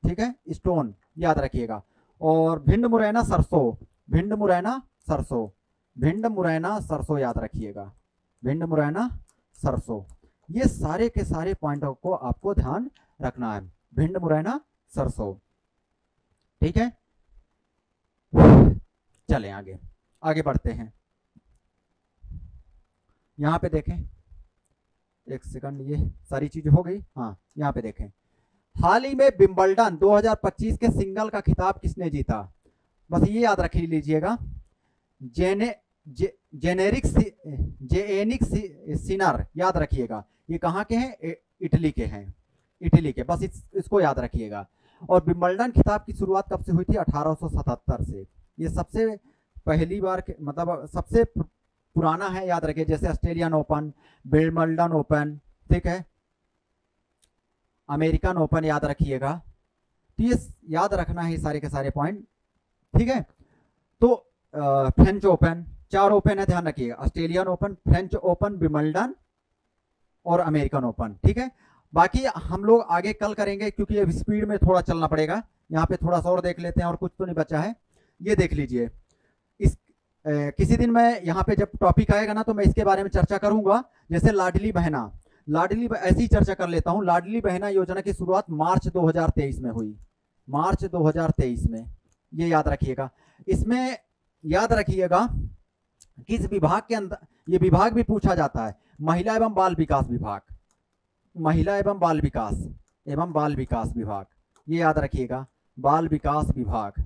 Speaker 1: ठीक है, स्टोन याद रखिएगा। और भिंड मुरैना सरसों, भिंड मुरैना सरसों, भिंड मुरैना सरसों याद रखिएगा, भिंड मुरैना सरसों, ये सारे के सारे पॉइंटों को आपको ध्यान रखना है, भिंड मुरैना सरसों, ठीक है। चलें आगे, आगे बढ़ते हैं। यहां पे देखें, एक सेकंड, ये सारी चीजें हो गई। हाँ यहाँ पे देखें, हाल ही में विंबलडन 2025 के सिंगल का खिताब किसने जीता? बस ये याद रख लीजिएगा, जेनेरिक सिनर याद रखिएगा, ये कहाँ के हैं? इटली के हैं, इटली के, बस इसको याद रखिएगा। और विंबलडन खिताब की शुरुआत कब से हुई थी? 1877 से। ये सबसे पहली बार मतलब सबसे पुराना है, याद रखिए, जैसे ऑस्ट्रेलियन ओपन, विंबलडन ओपन, ठीक है, अमेरिकन ओपन याद रखिएगा। तो ये याद रखना है सारे के सारे पॉइंट, ठीक है। तो फ्रेंच ओपन, 4 ओपन है, ध्यान रखिएगा, Australian open, French open, Wimbledon और अमेरिकन ओपन, ठीक है। बाकी हम लोग आगे कल करेंगे, क्योंकि अब स्पीड में थोड़ा चलना पड़ेगा। यहाँ पे थोड़ा सा और देख लेते हैं, और कुछ तो नहीं बचा है, ये देख लीजिए। इस किसी दिन मैं यहाँ पे जब टॉपिक आएगा ना, तो मैं इसके बारे में चर्चा करूंगा। जैसे लाडली बहना, लाडली ऐसी चर्चा कर लेता हूँ। लाडली बहना योजना की शुरुआत मार्च 2023 में हुई, मार्च 2023 में, ये याद रखिएगा। इसमें याद रखिएगा किस विभाग के अंदर, ये विभाग भी पूछा जाता है, महिला एवं बाल विकास विभाग, महिला एवं बाल विकास एवं बाल विकास विभाग, ये याद रखिएगा, बाल विकास विभाग,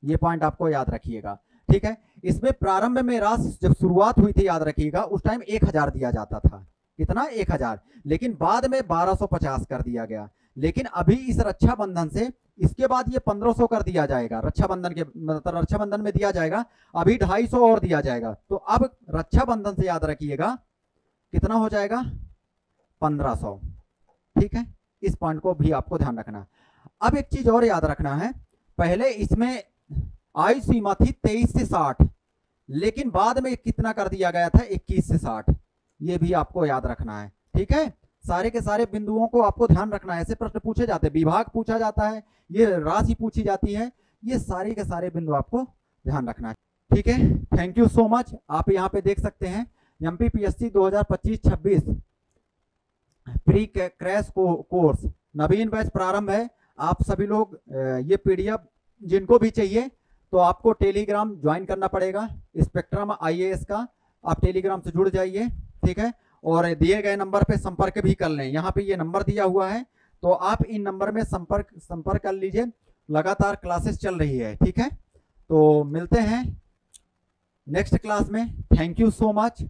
Speaker 1: ये पॉइंट आपको याद रखिएगा, ठीक है। इसमें प्रारंभ में राशि जब शुरुआत हुई थी, याद रखिएगा, उस टाइम 1000 दिया जाता था, कितना? 1000, लेकिन बाद में 1250 कर दिया गया। लेकिन अभी इस रक्षाबंधन से इसके बाद ये 1500 कर दिया जाएगा, रक्षाबंधन के मतलब रक्षाबंधन में दिया जाएगा, अभी 250 और दिया जाएगा। तो अब रक्षाबंधन से याद रखिएगा कितना हो जाएगा? 1500, ठीक है। इस पॉइंट को भी आपको ध्यान रखना। अब एक चीज और याद रखना है, पहले इसमें आयु सीमा थी 23 से 60, लेकिन बाद में कितना कर दिया गया था? 21 से 60, ये भी आपको याद रखना है, ठीक है। सारे के सारे बिंदुओं को आपको ध्यान रखना है। ऐसे प्रश्न पूछे जाते हैं, विभाग पूछा जाता है, ये राशि पूछी जाती है, ये सारे के सारे बिंदु आपको ध्यान रखना है, ठीक है। Thank you so much. आप यहाँ पे देख सकते हैं एमपीपीएससी 2025-26 प्री क्रैश कोर्स नवीन बैच प्रारंभ है। आप सभी लोग ये पीडीएफ जिनको भी चाहिए तो आपको टेलीग्राम ज्वाइन करना पड़ेगा, स्पेक्ट्रम आईएएस का। आप टेलीग्राम से जुड़ जाइए, ठीक है। और दिए गए नंबर पे संपर्क भी कर लें, यहाँ पे ये नंबर दिया हुआ है, तो आप इन नंबर में संपर्क कर लीजिए। लगातार क्लासेस चल रही है, ठीक है। तो मिलते हैं नेक्स्ट क्लास में। Thank you so much.